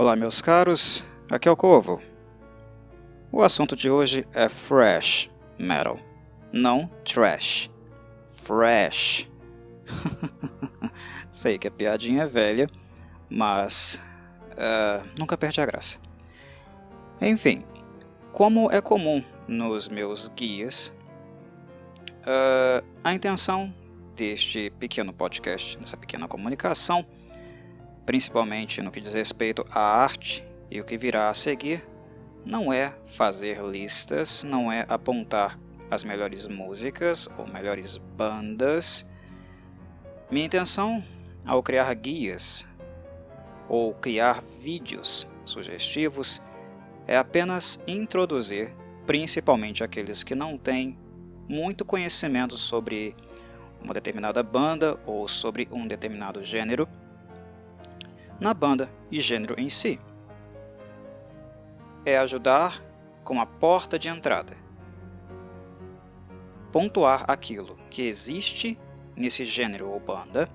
Olá, meus caros, aqui é o Corvo. O assunto de hoje é thrash metal, não trash. Thrash. Sei que a piadinha é velha, mas nunca perde a graça. Enfim, como é comum nos meus guias, a intenção deste pequeno podcast, dessa pequena comunicação, principalmente no que diz respeito à arte e o que virá a seguir, não é fazer listas, não é apontar as melhores músicas ou melhores bandas. Minha intenção ao criar guias ou criar vídeos sugestivos é apenas introduzir, principalmente aqueles que não têm muito conhecimento sobre uma determinada banda ou sobre um determinado gênero, na banda e gênero em si. É ajudar com a porta de entrada. Pontuar aquilo que existe nesse gênero ou banda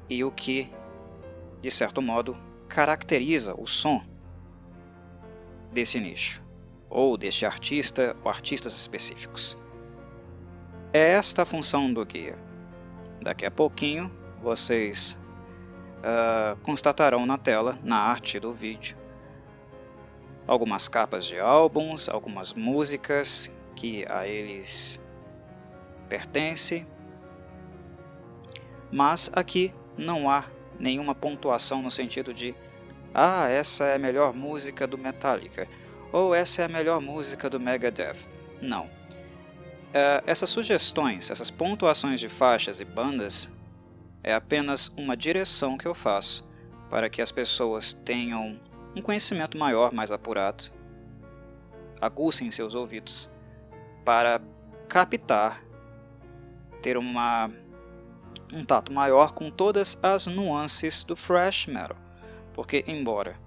e o que, de certo modo, caracteriza o som desse nicho ou deste artista ou artistas específicos. É esta a função do guia. Daqui a pouquinho vocês constatarão na tela, na arte do vídeo, algumas capas de álbuns, algumas músicas que a eles pertencem, mas aqui não há nenhuma pontuação no sentido de essa é a melhor música do Metallica, ou essa é a melhor música do Megadeth. Não. Essas sugestões, essas pontuações de faixas e bandas é apenas uma direção que eu faço para que as pessoas tenham um conhecimento maior, mais apurado, aguçem seus ouvidos para captar, ter um tato maior com todas as nuances do thrash metal, porque embora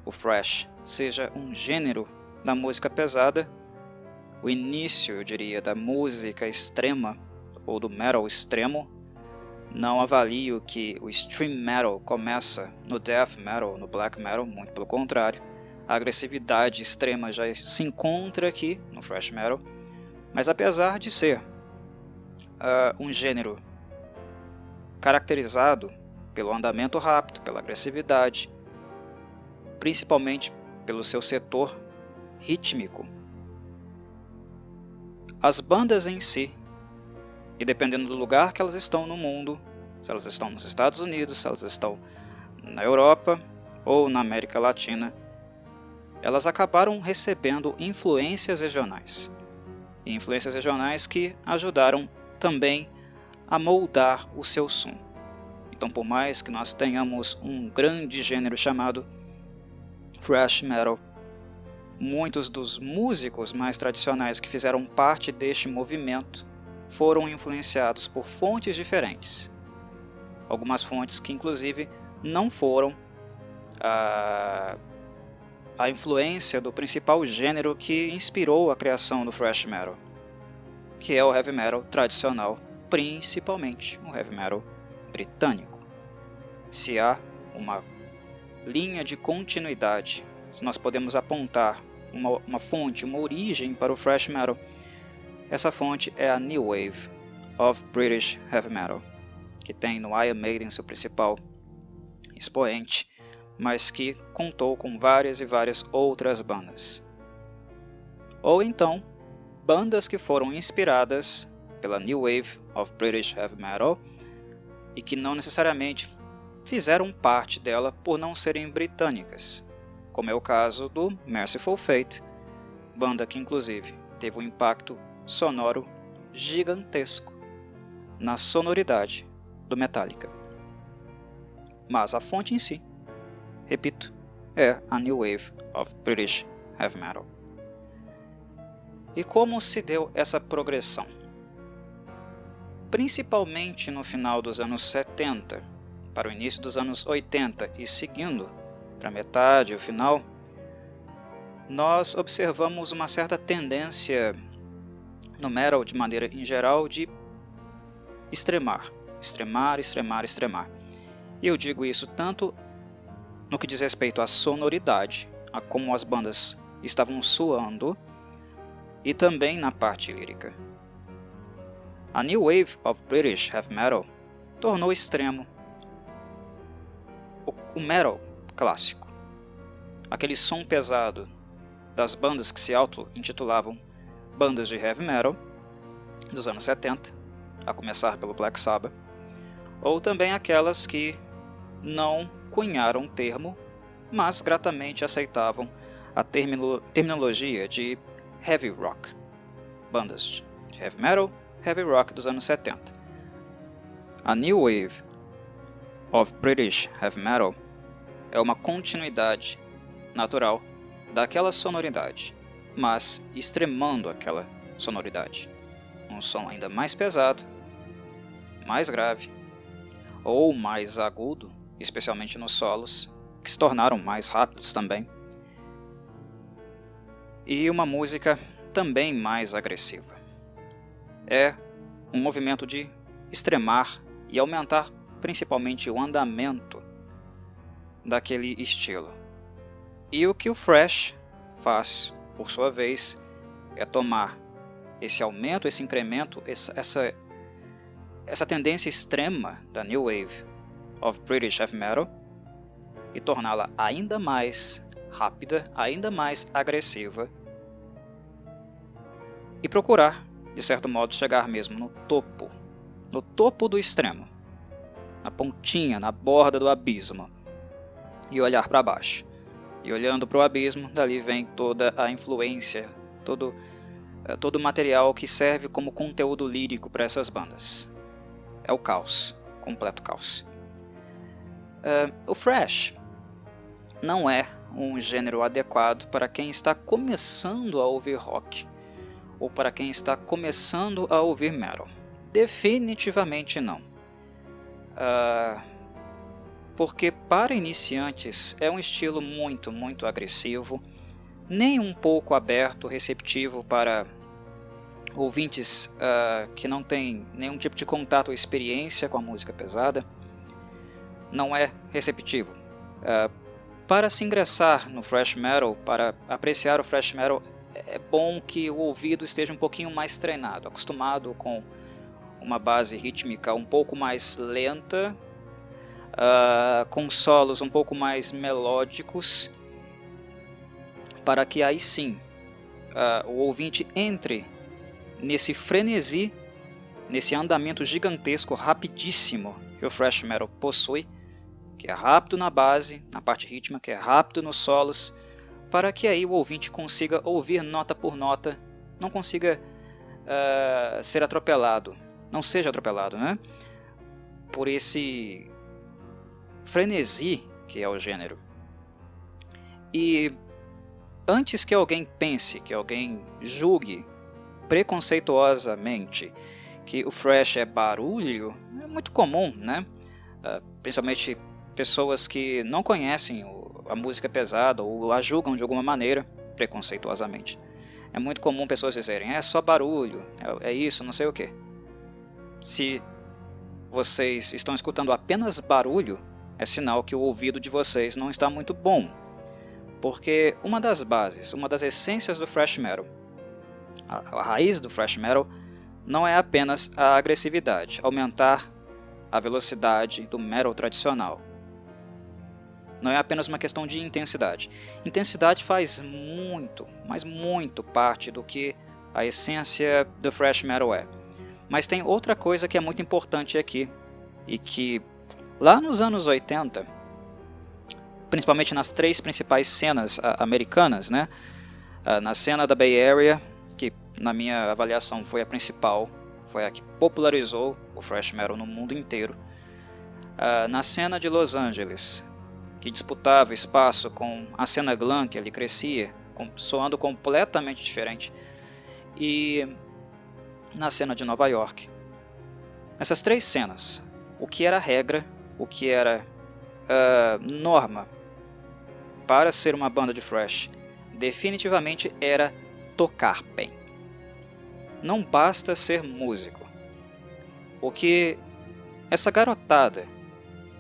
o thrash seja um gênero da música pesada, o início, eu diria, da música extrema ou do metal extremo, não avalio que o extreme metal começa no death metal, no black metal, muito pelo contrário. A agressividade extrema já se encontra aqui no thrash metal, mas apesar de ser um gênero caracterizado pelo andamento rápido, pela agressividade, principalmente pelo seu setor rítmico, as bandas em si, e dependendo do lugar que elas estão no mundo, se elas estão nos Estados Unidos, se elas estão na Europa ou na América Latina, elas acabaram recebendo influências regionais. E influências regionais que ajudaram também a moldar o seu som. Então, por mais que nós tenhamos um grande gênero chamado thrash metal, muitos dos músicos mais tradicionais que fizeram parte deste movimento foram influenciados por fontes diferentes. Algumas fontes que inclusive não foram a influência do principal gênero que inspirou a criação do thrash metal, que é o heavy metal tradicional, principalmente o heavy metal britânico. Se há uma linha de continuidade, se nós podemos apontar uma fonte, uma origem para o thrash metal, essa fonte é a New Wave of British Heavy Metal, que tem no Iron Maiden seu principal expoente, mas que contou com várias e várias outras bandas. Ou então, bandas que foram inspiradas pela New Wave of British Heavy Metal e que não necessariamente fizeram parte dela por não serem britânicas, como é o caso do Merciful Fate, banda que inclusive teve um impacto sonoro gigantesco na sonoridade do Metallica. Mas a fonte em si, repito, é a New Wave of British Heavy Metal. E como se deu essa progressão? Principalmente no final dos anos 70 para o início dos anos 80 e seguindo para a metade, o final, nós observamos uma certa tendência no metal, de maneira em geral, de extremar. E eu digo isso tanto no que diz respeito à sonoridade, a como as bandas estavam soando, e também na parte lírica. A New Wave of British Heavy Metal tornou extremo o metal clássico, aquele som pesado das bandas que se auto-intitulavam bandas de heavy metal dos anos 70, a começar pelo Black Sabbath, ou também aquelas que não cunharam o termo, mas gratamente aceitavam a terminologia de heavy rock, bandas de heavy metal, heavy rock dos anos 70. A New Wave of British Heavy Metal é uma continuidade natural daquela sonoridade, mas extremando aquela sonoridade. Um som ainda mais pesado, mais grave, ou mais agudo, especialmente nos solos, que se tornaram mais rápidos também. E uma música também mais agressiva. É um movimento de extremar e aumentar principalmente o andamento daquele estilo. E o que o thrash faz, por sua vez, é tomar esse aumento, esse incremento, essa tendência extrema da New Wave of British Heavy Metal e torná-la ainda mais rápida, ainda mais agressiva e procurar, de certo modo, chegar mesmo no topo do extremo, na pontinha, na borda do abismo, e olhar para baixo. E olhando para o abismo, dali vem toda a influência, todo o material que serve como conteúdo lírico para essas bandas. É o caos, completo caos. O thrash não é um gênero adequado para quem está começando a ouvir rock, ou para quem está começando a ouvir metal. Definitivamente não. Porque para iniciantes é um estilo muito, muito agressivo, nem um pouco aberto, receptivo para ouvintes que não têm nenhum tipo de contato ou experiência com a música pesada. Não é receptivo. Para se ingressar no thrash metal, para apreciar o thrash metal, é bom que o ouvido esteja um pouquinho mais treinado, acostumado com uma base rítmica um pouco mais lenta, com solos um pouco mais melódicos, para que aí sim o ouvinte entre nesse frenesi, nesse andamento gigantesco, rapidíssimo que o thrash metal possui, que é rápido na base, na parte rítmica, que é rápido nos solos, para que aí o ouvinte consiga ouvir nota por nota, não consiga ser atropelado, não seja atropelado, né? Por esse frenesi que é o gênero. E antes que alguém pense, que alguém julgue preconceituosamente que o thrash é barulho, é muito comum, né? Principalmente pessoas que não conhecem a música pesada ou a julgam de alguma maneira preconceituosamente. É muito comum pessoas dizerem, é só barulho, é isso, não sei o que. Se vocês estão escutando apenas barulho, é sinal que o ouvido de vocês não está muito bom. Porque uma das bases, uma das essências do thrash metal, a raiz do thrash metal, não é apenas a agressividade, aumentar a velocidade do metal tradicional. Não é apenas uma questão de intensidade. Intensidade faz muito, mas muito parte do que a essência do thrash metal é. Mas tem outra coisa que é muito importante aqui, e que lá nos anos 80, principalmente nas três principais cenas americanas, né? Na cena da Bay Area, que na minha avaliação foi a principal, foi a que popularizou o thrash metal no mundo inteiro. Na cena de Los Angeles, que disputava espaço com a cena glam, que ali crescia, soando completamente diferente, e na cena de Nova York. Nessas três cenas, o que era regra, o que era norma para ser uma banda de thrash, definitivamente era tocar bem. Não basta ser músico. O que essa garotada,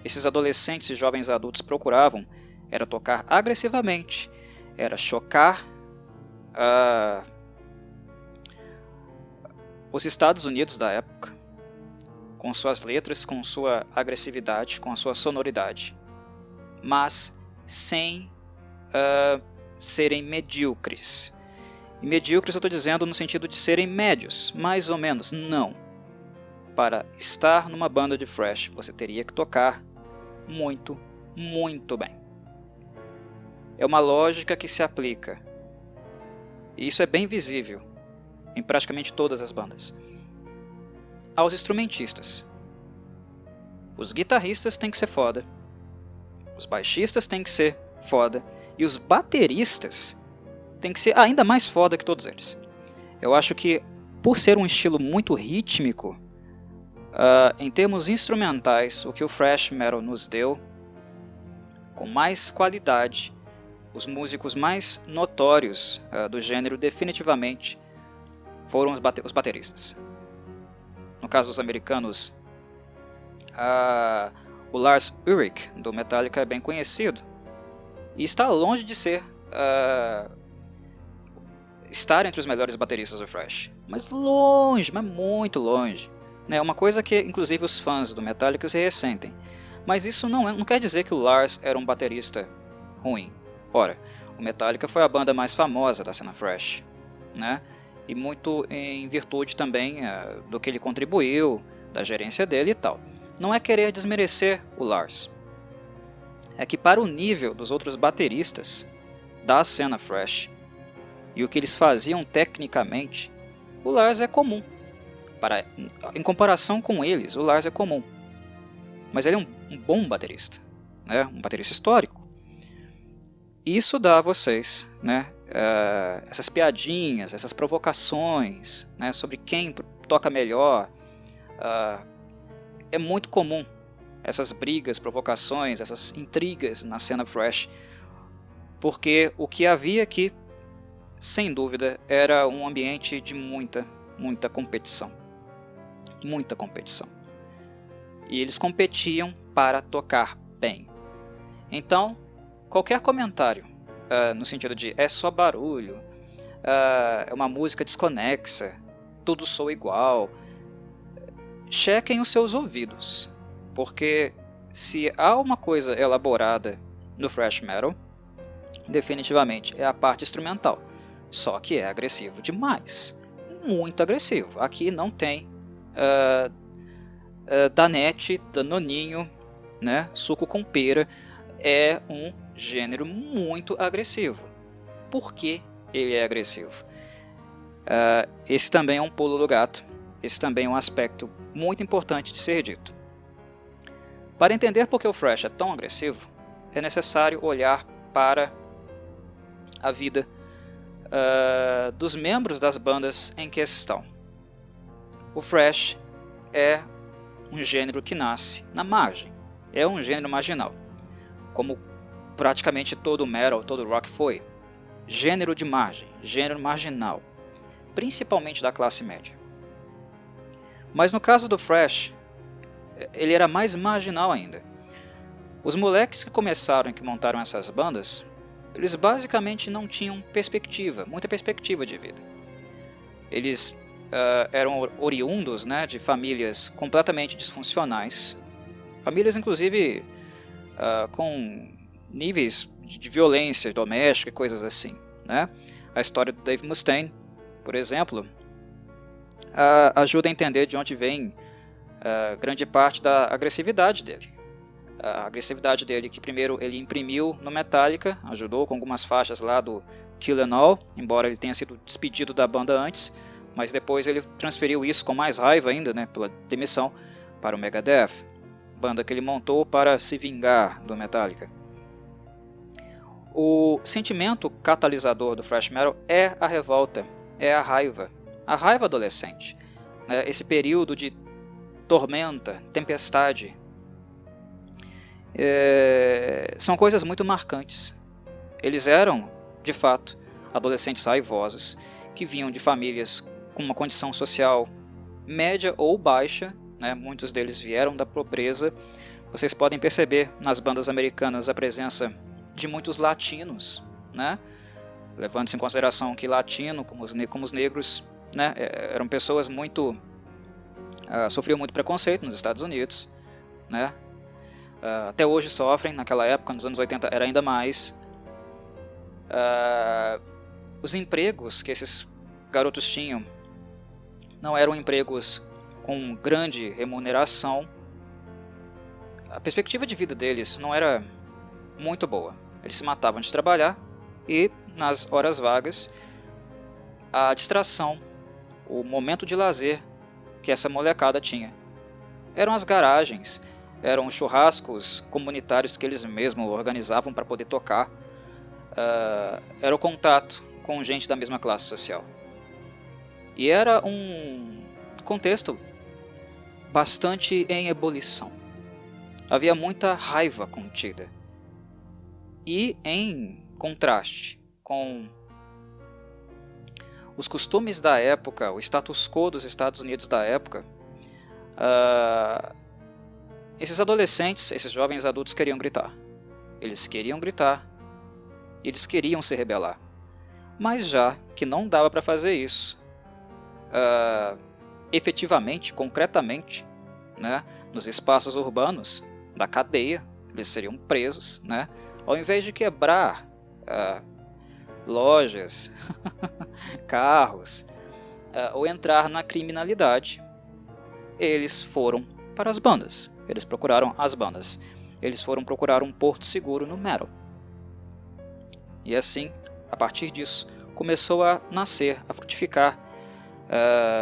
esses adolescentes e jovens adultos procuravam era tocar agressivamente, era chocar os Estados Unidos da época, com suas letras, com sua agressividade, com a sua sonoridade, mas sem serem medíocres. E medíocres eu estou dizendo no sentido de serem médios, mais ou menos, não. Para estar numa banda de thrash, você teria que tocar muito, muito bem. É uma lógica que se aplica, e isso é bem visível em praticamente todas as bandas, aos instrumentistas. Os guitarristas têm que ser foda, os baixistas têm que ser foda, e os bateristas têm que ser ainda mais foda que todos eles. Eu acho que, por ser um estilo muito rítmico, em termos instrumentais, o que o thrash metal nos deu, com mais qualidade, os músicos mais notórios do gênero definitivamente foram os bateristas. No caso dos americanos, o Lars Ulrich, do Metallica, é bem conhecido. E está longe de estar entre os melhores bateristas do thrash. Mas longe, mas muito longe. É uma coisa que, inclusive, os fãs do Metallica se ressentem. Mas isso não quer dizer que o Lars era um baterista ruim. Ora, o Metallica foi a banda mais famosa da cena thrash, né? E muito em virtude também do que ele contribuiu, da gerência dele e tal. Não é querer desmerecer o Lars. É que para o nível dos outros bateristas da cena thrash e o que eles faziam tecnicamente, o Lars é comum. Em comparação com eles, o Lars é comum. Mas ele é um bom baterista, né? Um baterista histórico. Isso dá a vocês, né, essas piadinhas, essas provocações, né, sobre quem toca melhor. É muito comum essas brigas, provocações, essas intrigas na cena thrash, porque o que havia aqui, sem dúvida, era um ambiente de muita competição. Muita competição. E eles competiam para tocar bem. Então, qualquer comentário no sentido de é só barulho, é uma música desconexa, tudo soa igual, chequem os seus ouvidos, porque se há uma coisa elaborada no thrash metal, definitivamente é a parte instrumental, só que é agressivo demais, muito agressivo. Aqui não tem danete, danoninho, né, suco com pera. É um gênero muito agressivo. Por que ele é agressivo? Esse também é um pulo do gato. Esse também é um aspecto muito importante de ser dito. Para entender por que o thrash é tão agressivo, é necessário olhar para a vida dos membros das bandas em questão. O thrash é um gênero que nasce na margem. É um gênero marginal, como praticamente todo o metal, todo o rock foi. Gênero de margem, gênero marginal, principalmente da classe média. Mas no caso do thrash, ele era mais marginal ainda. Os moleques que começaram e que montaram essas bandas, eles basicamente não tinham muita perspectiva de vida. Eles eram oriundos, né, de famílias completamente disfuncionais, famílias inclusive com níveis de violência doméstica e coisas assim, né? A história do Dave Mustaine, por exemplo, ajuda a entender de onde vem grande parte da agressividade dele. A agressividade dele, que primeiro ele imprimiu no Metallica, ajudou com algumas faixas lá do Kill 'Em All, embora ele tenha sido despedido da banda antes, mas depois ele transferiu isso com mais raiva ainda, né, pela demissão, para o Megadeth, banda que ele montou para se vingar do Metallica. O sentimento catalisador do thrash metal é a revolta, é a raiva adolescente, né, esse período de tormenta, tempestade. São coisas muito marcantes. Eles eram, de fato, adolescentes raivosos que vinham de famílias com uma condição social média ou baixa, né? Muitos deles vieram da pobreza. Vocês podem perceber nas bandas americanas a presença de muitos latinos, né? Levando-se em consideração que latino, como os negros, né, eram pessoas muito... sofriam muito preconceito nos Estados Unidos, né? Até hoje sofrem, naquela época, nos anos 80 era ainda mais. Os empregos que esses garotos tinham não eram empregos com grande remuneração. A perspectiva de vida deles não era muito boa. Eles se matavam de trabalhar e, nas horas vagas, a distração, o momento de lazer que essa molecada tinha eram as garagens, eram os churrascos comunitários que eles mesmos organizavam para poder tocar, era o contato com gente da mesma classe social. E era um contexto bastante em ebulição. Havia muita raiva contida. E em contraste com os costumes da época, o status quo dos Estados Unidos da época, esses adolescentes, esses jovens adultos queriam gritar. Eles queriam gritar. Eles queriam se rebelar. Mas já que não dava para fazer isso efetivamente, concretamente, né, nos espaços urbanos da cadeia, eles seriam presos, né, ao invés de quebrar lojas, carros, ou entrar na criminalidade, eles foram para as bandas. Eles procuraram as bandas. Eles foram procurar um porto seguro no metal. E assim, a partir disso, começou a nascer, a frutificar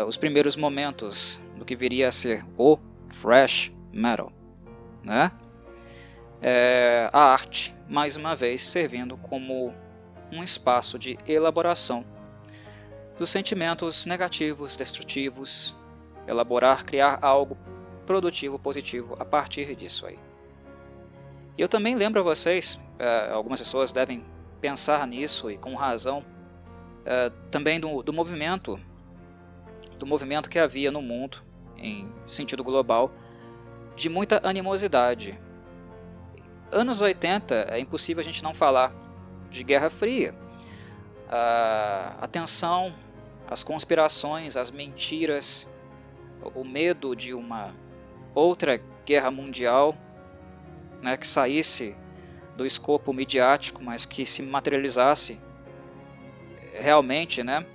os primeiros momentos do que viria a ser o thrash metal, né? A arte, mais uma vez, servindo como um espaço de elaboração dos sentimentos negativos, destrutivos, criar algo produtivo, positivo a partir disso aí. E eu também lembro a vocês, algumas pessoas devem pensar nisso e com razão, também do movimento que havia no mundo, em sentido global, de muita animosidade. Anos 80, é impossível a gente não falar de Guerra Fria. A tensão, as conspirações, as mentiras, o medo de uma outra guerra mundial, né, que saísse do escopo midiático, mas que se materializasse realmente, né,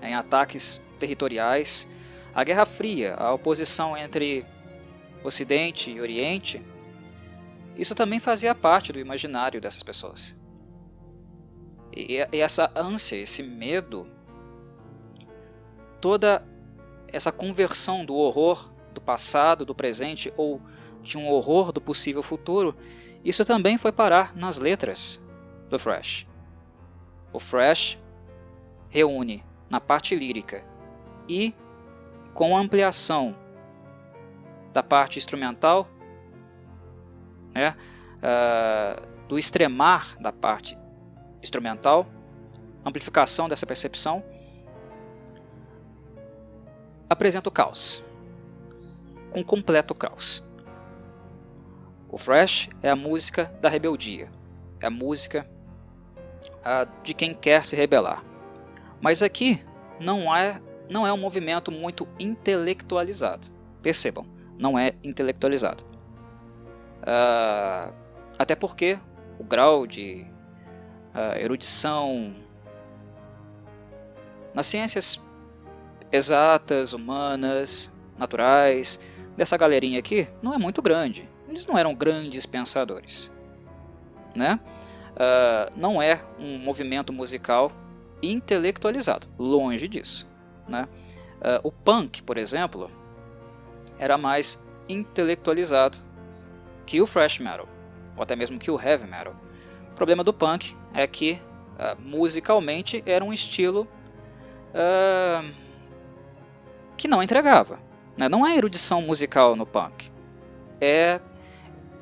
em ataques territoriais. A Guerra Fria, a oposição entre Ocidente e Oriente, isso também fazia parte do imaginário dessas pessoas. E essa ânsia, esse medo, toda essa conversão do horror do passado, do presente, ou de um horror do possível futuro, isso também foi parar nas letras do thrash. O thrash reúne na parte lírica e com ampliação da parte instrumental, né, do extremar da parte instrumental, amplificação dessa percepção, apresenta o caos, com completo caos. O thrash é a música da rebeldia, é a música de quem quer se rebelar. Mas aqui não é um movimento muito intelectualizado. Percebam, não é intelectualizado. Até porque o grau de erudição nas ciências exatas, humanas, naturais, dessa galerinha aqui, não é muito grande. Eles não eram grandes pensadores, né? Não é um movimento musical intelectualizado, longe disso, né? O punk, por exemplo, era mais intelectualizado que o thrash metal, ou até mesmo que o heavy metal. O problema do punk é que musicalmente era um estilo que não entregava, né? Não há erudição musical no punk.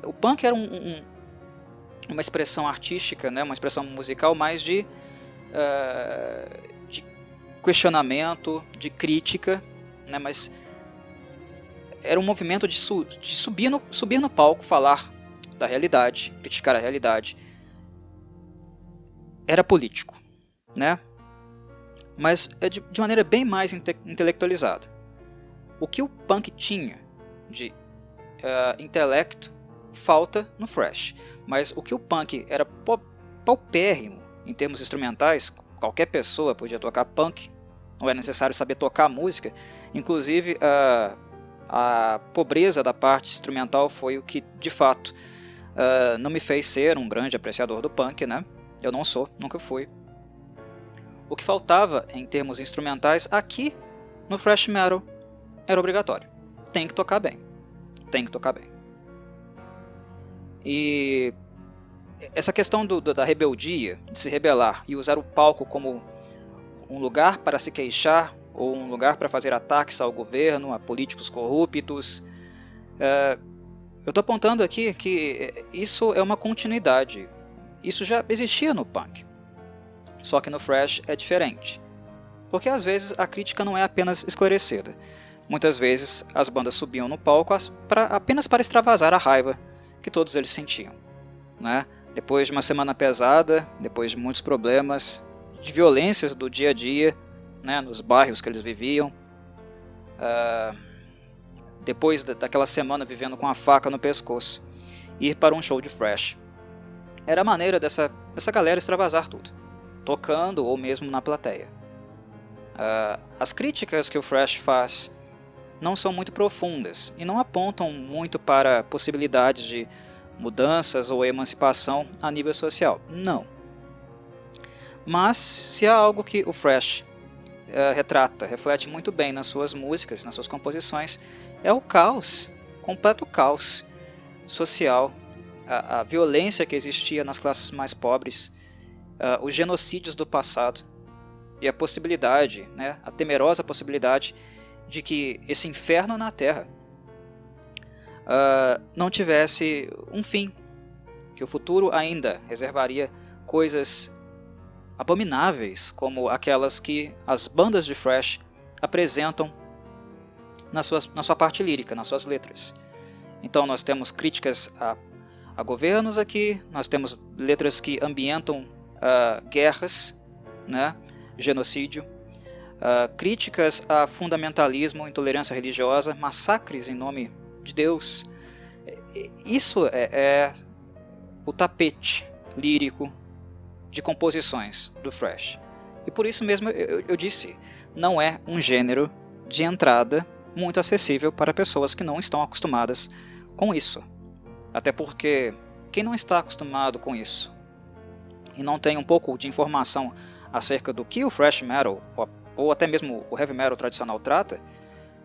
O punk era uma expressão artística, né? Uma expressão musical mais de questionamento, de crítica, né? Mas era um movimento de subir no palco, falar da realidade, criticar a realidade, era político, né? Mas é de maneira bem mais intelectualizada. O que o punk tinha de intelecto falta no thrash, mas o que o punk era paupérrimo em termos instrumentais, qualquer pessoa podia tocar punk, não é necessário saber tocar música. Inclusive a pobreza da parte instrumental foi o que de fato não me fez ser um grande apreciador do punk, né? Eu não sou, nunca fui. O que faltava em termos instrumentais aqui no thrash metal era obrigatório. Tem que tocar bem. Tem que tocar bem. E essa questão da rebeldia, de se rebelar e usar o palco como um lugar para se queixar ou um lugar para fazer ataques ao governo, a políticos corruptos, eu estou apontando aqui que isso é uma continuidade. Isso já existia no punk. Só que no thrash é diferente. Porque às vezes a crítica não é apenas esclarecida. Muitas vezes as bandas subiam no palco apenas para extravasar a raiva que todos eles sentiam, né? Depois de uma semana pesada, depois de muitos problemas, de violências do dia a dia, né, nos bairros que eles viviam, depois daquela semana vivendo com a faca no pescoço, ir para um show de thrash era a maneira dessa galera extravasar tudo, tocando ou mesmo na plateia. As críticas que o thrash faz não são muito profundas e não apontam muito para possibilidades de mudanças ou emancipação a nível social. Não. Mas se há algo que o thrash reflete muito bem nas suas músicas, nas suas composições, é o caos, completo caos social, a violência que existia nas classes mais pobres, os genocídios do passado e a possibilidade, né, a temerosa possibilidade de que esse inferno na Terra não tivesse um fim, que o futuro ainda reservaria coisas abomináveis como aquelas que as bandas de thrash apresentam na sua parte lírica, nas suas letras. Então nós temos críticas a governos aqui, nós temos letras que ambientam guerras, né, genocídio, críticas a fundamentalismo, intolerância religiosa, massacres em nome de Deus. Isso é o tapete lírico de composições do thrash. E por isso mesmo eu disse, não é um gênero de entrada muito acessível para pessoas que não estão acostumadas com isso. Até porque quem não está acostumado com isso e não tem um pouco de informação acerca do que o thrash metal ou até mesmo o heavy metal tradicional trata,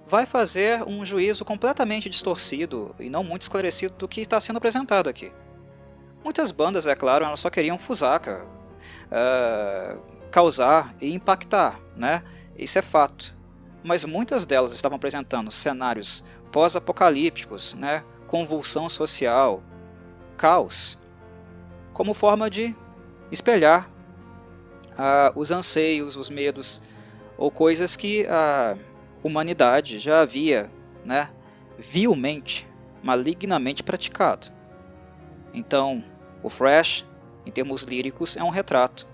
vai fazer um juízo completamente distorcido e não muito esclarecido do que está sendo apresentado aqui. Muitas bandas, é claro, elas só queriam fusaca, causar e impactar, né? Isso é fato. Mas muitas delas estavam apresentando cenários pós-apocalípticos, né? Convulsão social, caos, como forma de espelhar os anseios, os medos ou coisas que a humanidade já havia, né, vilmente, malignamente praticado. Então, o thrash, em termos líricos, é um retrato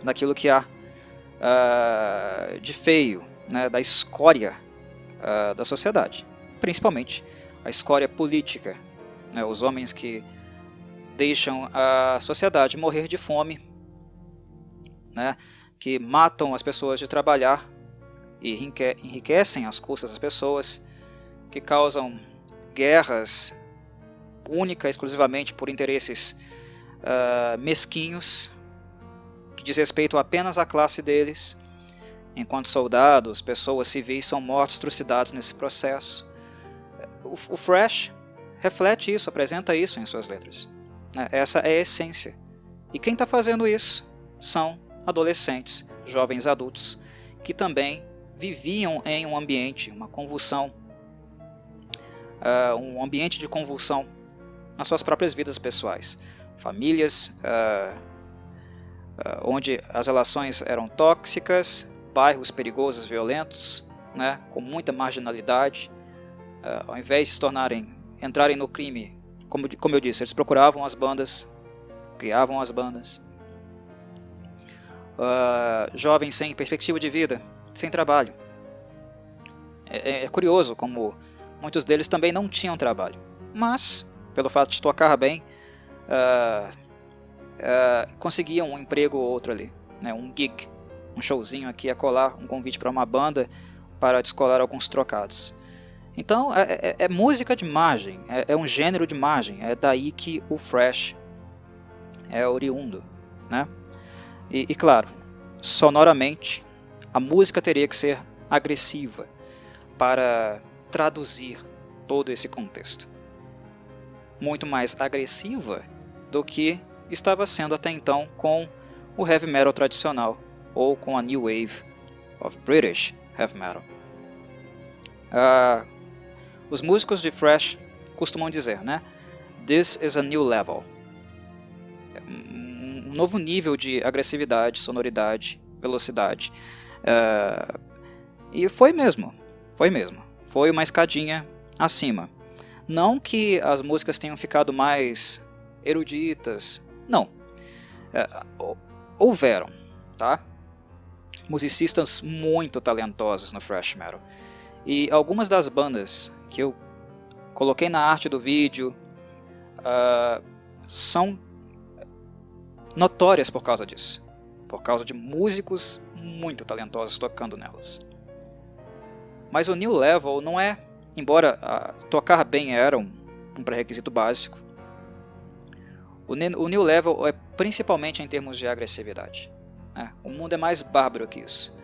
daquilo que há de feio, né, da escória da sociedade, principalmente a escória política, né, os homens que deixam a sociedade morrer de fome, né, que matam as pessoas de trabalhar e enriquecem às custas das pessoas, que causam guerras única e exclusivamente por interesses mesquinhos, que diz respeito apenas à classe deles, enquanto soldados, pessoas civis são mortos, trucidados nesse processo. O thrash reflete isso, apresenta isso em suas letras. Essa é a essência. E quem está fazendo isso são adolescentes, jovens adultos, que também viviam em um ambiente, uma convulsão, um ambiente de convulsão nas suas próprias vidas pessoais. Famílias onde as relações eram tóxicas, bairros perigosos, violentos, né, com muita marginalidade. Ao invés de entrarem no crime, como eu disse, eles procuravam as bandas, criavam as bandas. jovens sem perspectiva de vida, sem trabalho. É curioso como muitos deles também não tinham trabalho, mas pelo fato de tocar bem, conseguiam um emprego ou outro ali, né? Um gig, um showzinho aqui a colar, um convite para uma banda para descolar alguns trocados. Então é música de margem, é um gênero de margem, é daí que o thrash é oriundo, né? E claro, sonoramente a música teria que ser agressiva para traduzir todo esse contexto. Muito mais agressiva do que estava sendo até então com o heavy metal tradicional ou com a New Wave of British Heavy Metal. Os músicos de thrash costumam dizer, né? This is a new level. Um novo nível de agressividade, sonoridade, velocidade. E foi mesmo. Foi uma escadinha acima. Não que as músicas tenham ficado mais eruditas. Não. Houveram, tá? Musicistas muito talentosos no thrash metal. E algumas das bandas que eu coloquei na arte do vídeo são notórias por causa disso. Por causa de músicos muito talentosos tocando nelas. Mas o New Level não é, embora tocar bem era um pré-requisito básico, o New Level é principalmente em termos de agressividade. Né? O mundo é mais bárbaro que isso.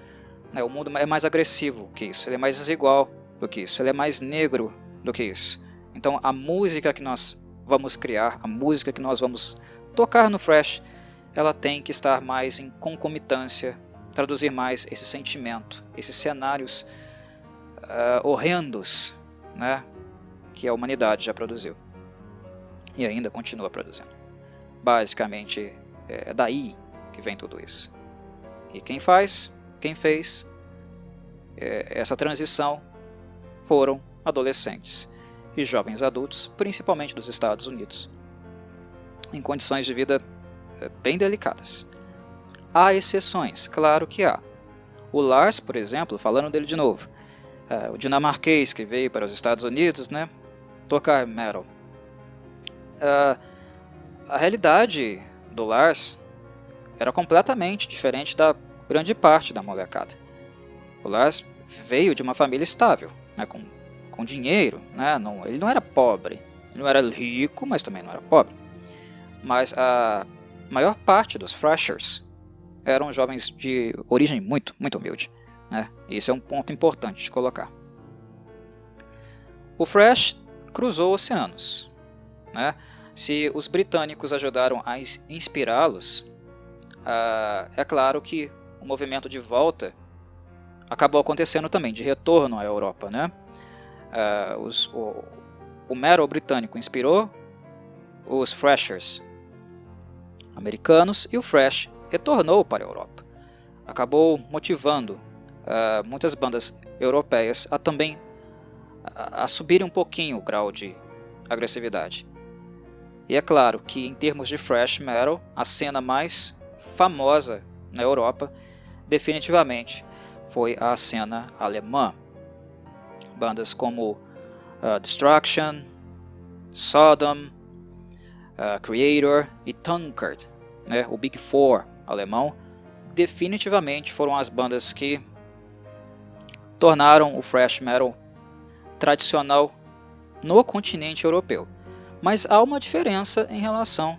O mundo é mais agressivo que isso, ele é mais desigual do que isso, ele é mais negro do que isso. Então a música que nós vamos criar, a música que nós vamos tocar no thrash, ela tem que estar mais em concomitância, traduzir mais esse sentimento, esses cenários horrendos, né, que a humanidade já produziu e ainda continua produzindo. Basicamente é daí que vem tudo isso. E quem fez essa transição foram adolescentes e jovens adultos, principalmente dos Estados Unidos, em condições de vida bem delicadas. Há exceções, claro que há. O Lars, por exemplo, falando dele de novo, o dinamarquês que veio para os Estados Unidos, né, tocar metal. A realidade do Lars era completamente diferente da grande parte da molecada. O Lars veio de uma família estável, né, com dinheiro, né, ele não era pobre, ele não era rico, mas também não era pobre. Mas a maior parte dos thrashers eram jovens de origem muito, muito humilde. Né? Isso é um ponto importante de colocar. O thrash cruzou oceanos. Né? Se os britânicos ajudaram a inspirá-los, é claro que o movimento de volta acabou acontecendo também, de retorno à Europa. Né? O metal britânico inspirou os thrashers americanos e o thrash retornou para a Europa. Acabou motivando muitas bandas europeias a também a subirem um pouquinho o grau de agressividade. E é claro que em termos de thrash metal, a cena mais famosa na Europa definitivamente foi a cena alemã. Bandas como Destruction, Sodom, Creator e Tankard, né, o Big Four alemão, definitivamente foram as bandas que tornaram o thrash metal tradicional no continente europeu. Mas há uma diferença em relação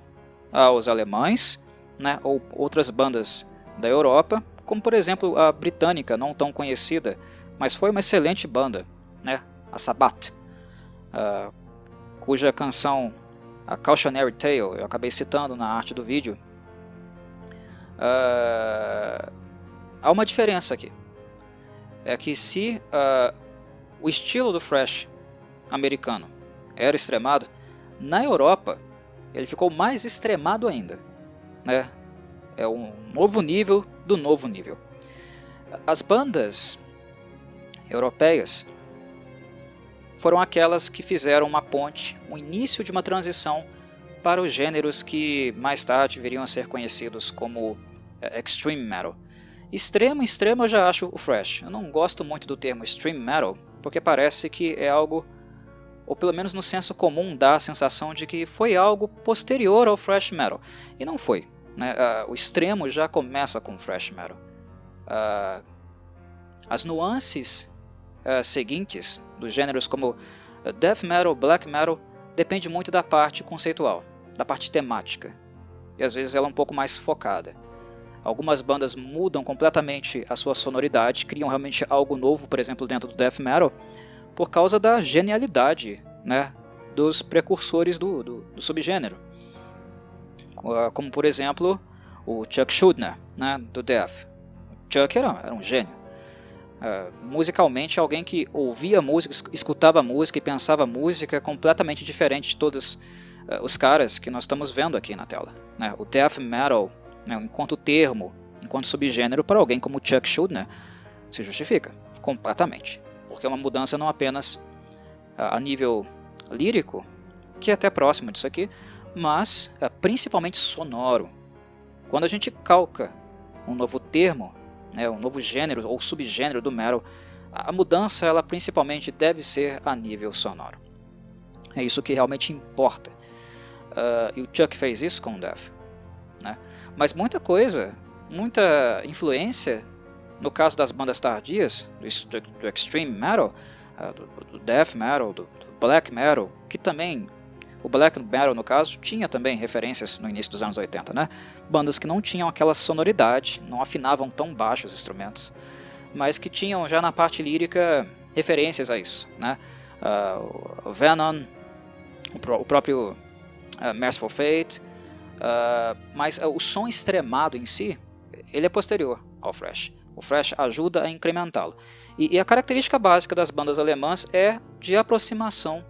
aos alemães, né, ou outras bandas da Europa, como por exemplo a britânica, não tão conhecida, mas foi uma excelente banda, né, a Sabbath, cuja canção a Cautionary Tale eu acabei citando na arte do vídeo. Há uma diferença aqui. É que se o estilo do thrash americano era extremado, na Europa ele ficou mais extremado ainda. Né? É um novo nível do novo nível. As bandas europeias foram aquelas que fizeram uma ponte, o início de uma transição para os gêneros que mais tarde viriam a ser conhecidos como extreme metal. Extremo eu já acho o thrash. Eu não gosto muito do termo extreme metal, porque parece que é algo, ou pelo menos no senso comum dá a sensação de que foi algo posterior ao thrash metal. E não foi, né? O extremo já começa com o thrash metal. As nuances seguintes dos gêneros como death metal, black metal, depende muito da parte conceitual, da parte temática. E às vezes ela é um pouco mais focada. Algumas bandas mudam completamente a sua sonoridade, criam realmente algo novo, por exemplo, dentro do death metal, por causa da genialidade, né, dos precursores do subgênero. Como, por exemplo, o Chuck Schuldiner, né, do death. O Chuck era um gênio. Musicalmente, alguém que ouvia música, escutava música e pensava música completamente diferente de todos os caras que nós estamos vendo aqui na tela, né? O death metal, né, enquanto termo, enquanto subgênero, para alguém como Chuck Schuldiner, se justifica completamente, porque é uma mudança não apenas a nível lírico, que é até próximo disso aqui, mas principalmente sonoro. Quando a gente calca um novo termo, né, um novo gênero ou subgênero do metal, a mudança ela principalmente deve ser a nível sonoro. É isso que realmente importa. E o Chuck fez isso com o death, né? Mas muita coisa, muita influência, no caso das bandas tardias, do extreme metal, do death metal, do black metal, que também, o black metal no caso, tinha também referências no início dos anos 80, né? Bandas que não tinham aquela sonoridade, não afinavam tão baixo os instrumentos, mas que tinham já na parte lírica referências a isso, né? O Venom, o próprio Merciful Fate, mas o som extremado em si, ele é posterior ao thrash. O thrash ajuda a incrementá-lo. E a característica básica das bandas alemãs é de aproximação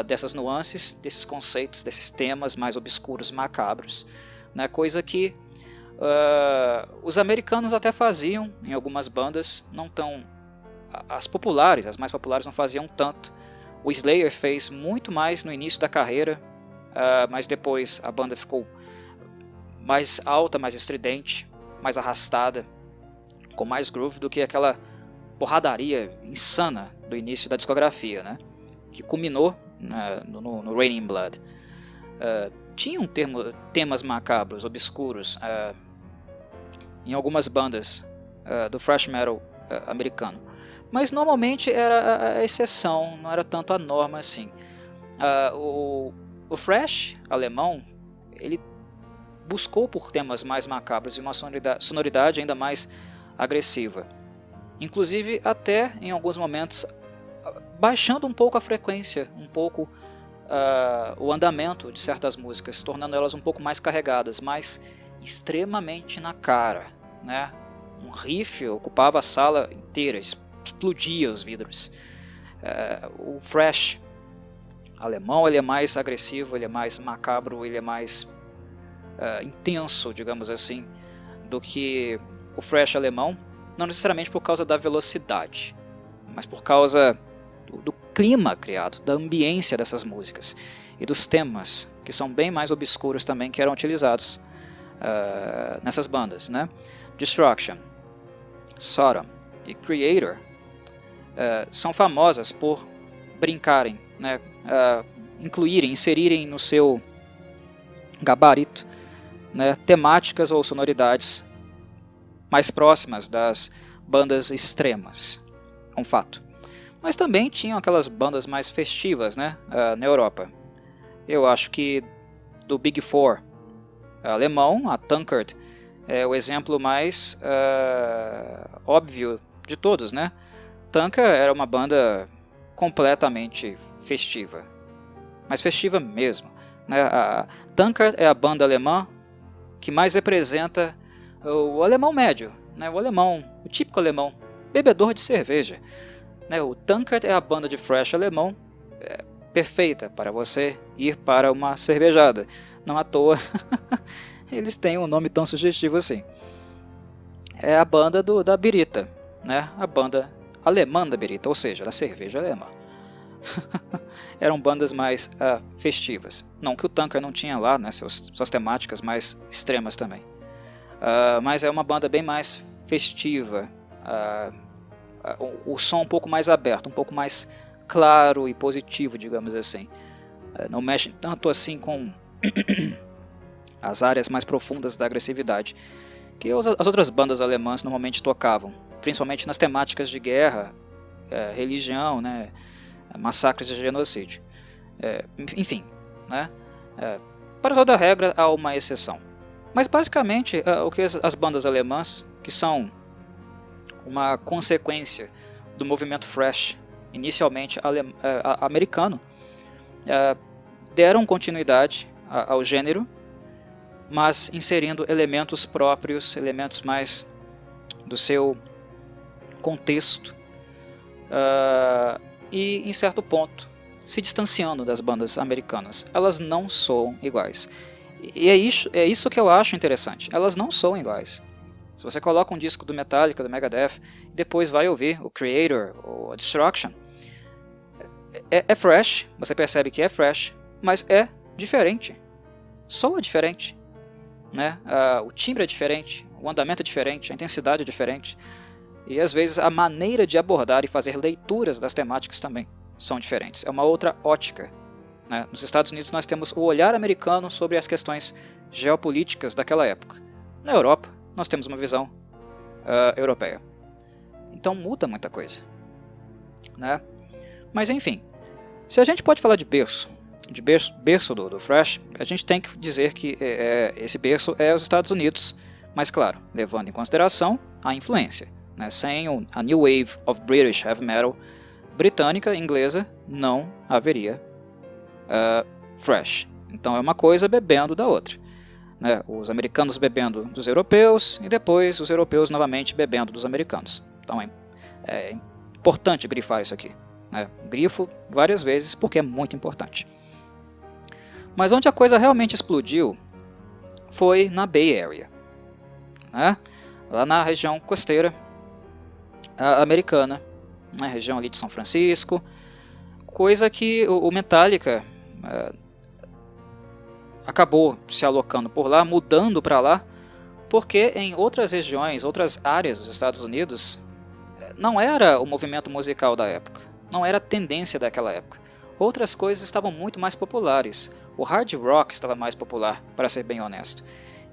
dessas nuances, desses conceitos, desses temas mais obscuros, macabros, né? Coisa que os americanos até faziam em algumas bandas, não tão... As populares, as mais populares não faziam tanto. O Slayer fez muito mais no início da carreira, mas depois a banda ficou mais alta, mais estridente, mais arrastada, com mais groove do que aquela porradaria insana do início da discografia, né? Que culminou no Raining Blood. Tinham temas macabros, obscuros, em algumas bandas do thrash metal americano, mas normalmente era a exceção, não era tanto a norma assim. O thrash alemão, ele buscou por temas mais macabros e uma sonoridade ainda mais agressiva, inclusive até em alguns momentos baixando um pouco a frequência, um pouco o andamento de certas músicas, tornando elas um pouco mais carregadas, mas extremamente na cara, né? Um riff ocupava a sala inteira, explodia os vidros. O thrash alemão, ele é mais agressivo, ele é mais macabro, ele é mais intenso, digamos assim, do que o thrash alemão, não necessariamente por causa da velocidade, mas por causa do clima criado, da ambiência dessas músicas e dos temas, que são bem mais obscuros também, que eram utilizados nessas bandas, né? Destruction, Sodom e Creator são famosas por brincarem, né? Incluírem, inserirem no seu gabarito, né, temáticas ou sonoridades mais próximas das bandas extremas, é um fato. Mas também tinham aquelas bandas mais festivas, né, na Europa. Eu acho que do Big Four alemão, a Tankard é o exemplo mais óbvio de todos, né? Tankard era uma banda completamente festiva, mas festiva mesmo, né? A Tankard é a banda alemã que mais representa o alemão médio, né? O típico alemão, bebedor de cerveja. O Tankard é a banda de thrash alemão perfeita para você ir para uma cervejada. Não à toa eles têm um nome tão sugestivo assim. É a banda da birita, né? A banda alemã da birita, ou seja, da cerveja alemã. Eram bandas mais festivas. Não que o Tankard não tinha lá, né, suas temáticas mais extremas também. mas é uma banda bem mais festiva, o som um pouco mais aberto, um pouco mais claro e positivo, digamos assim. Não mexe tanto assim com as áreas mais profundas da agressividade que as outras bandas alemãs normalmente tocavam, principalmente nas temáticas de guerra, religião, né, massacres e genocídio. Enfim, né, para toda regra há uma exceção. Mas basicamente o que as bandas alemãs, que são uma consequência do movimento thrash, inicialmente americano, deram continuidade ao gênero, mas inserindo elementos próprios, elementos mais do seu contexto, e em certo ponto se distanciando das bandas americanas. Elas não soam iguais. E é isso que eu acho interessante. Elas não soam iguais. Se você coloca um disco do Metallica, do Megadeth, e depois vai ouvir o Creator ou a Destruction, é thrash, você percebe que é thrash, mas é diferente. Soa diferente, né? O timbre é diferente, o andamento é diferente, a intensidade é diferente. E às vezes a maneira de abordar e fazer leituras das temáticas também são diferentes. É uma outra ótica, né? Nos Estados Unidos nós temos o olhar americano sobre as questões geopolíticas daquela época. Na Europa nós temos uma visão europeia. Então muda muita coisa, né? Mas enfim, se a gente pode falar de berço do thrash, a gente tem que dizer que esse berço é os Estados Unidos, mas claro, levando em consideração a influência, né? Sem a New Wave of British Heavy Metal britânica e inglesa, não haveria thrash. Então é uma coisa bebendo da outra, né? Os americanos bebendo dos europeus e depois os europeus novamente bebendo dos americanos. Então é importante grifar isso aqui, né? Grifo várias vezes porque é muito importante. Mas onde a coisa realmente explodiu foi na Bay Area, né? Lá na região costeira americana, na região ali de São Francisco, coisa que o Metallica acabou se alocando por lá, mudando para lá, porque em outras regiões, outras áreas dos Estados Unidos, não era o movimento musical da época, não era a tendência daquela época. Outras coisas estavam muito mais populares. O hard rock estava mais popular, para ser bem honesto.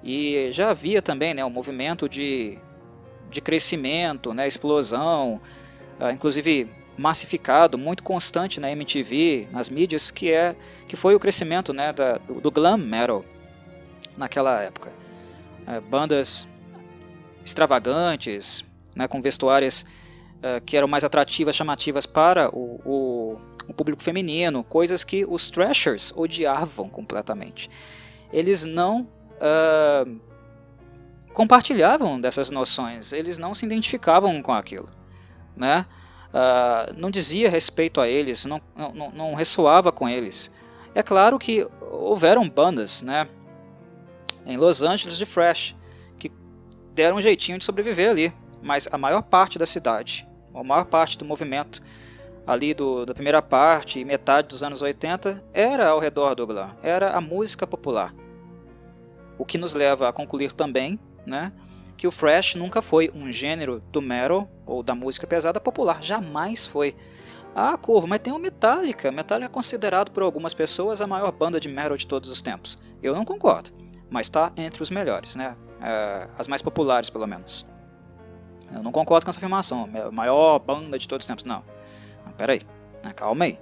E já havia também, né, um movimento de crescimento, né, explosão, inclusive massificado, muito constante na MTV, nas mídias, que foi o crescimento, né, do glam metal naquela época. Bandas extravagantes, né, com vestuários que eram mais atrativas, chamativas para o público feminino, coisas que os thrashers odiavam completamente. Eles não compartilhavam dessas noções, eles não se identificavam com aquilo, né? Não dizia respeito a eles, não ressoava com eles. É claro que houveram bandas, né, em Los Angeles de thrash que deram um jeitinho de sobreviver ali, mas a maior parte da cidade, a maior parte do movimento ali da primeira parte e metade dos anos 80 era ao redor do glam, era a música popular. O que nos leva a concluir também, né, que o thrash nunca foi um gênero do metal ou da música pesada popular, jamais foi. Corvo, mas tem o Metallica. Metallica é considerado por algumas pessoas a maior banda de metal de todos os tempos. Eu não concordo, mas está entre os melhores, né? As mais populares, pelo menos. Eu não concordo com essa afirmação, a maior banda de todos os tempos, não. Peraí, calma aí.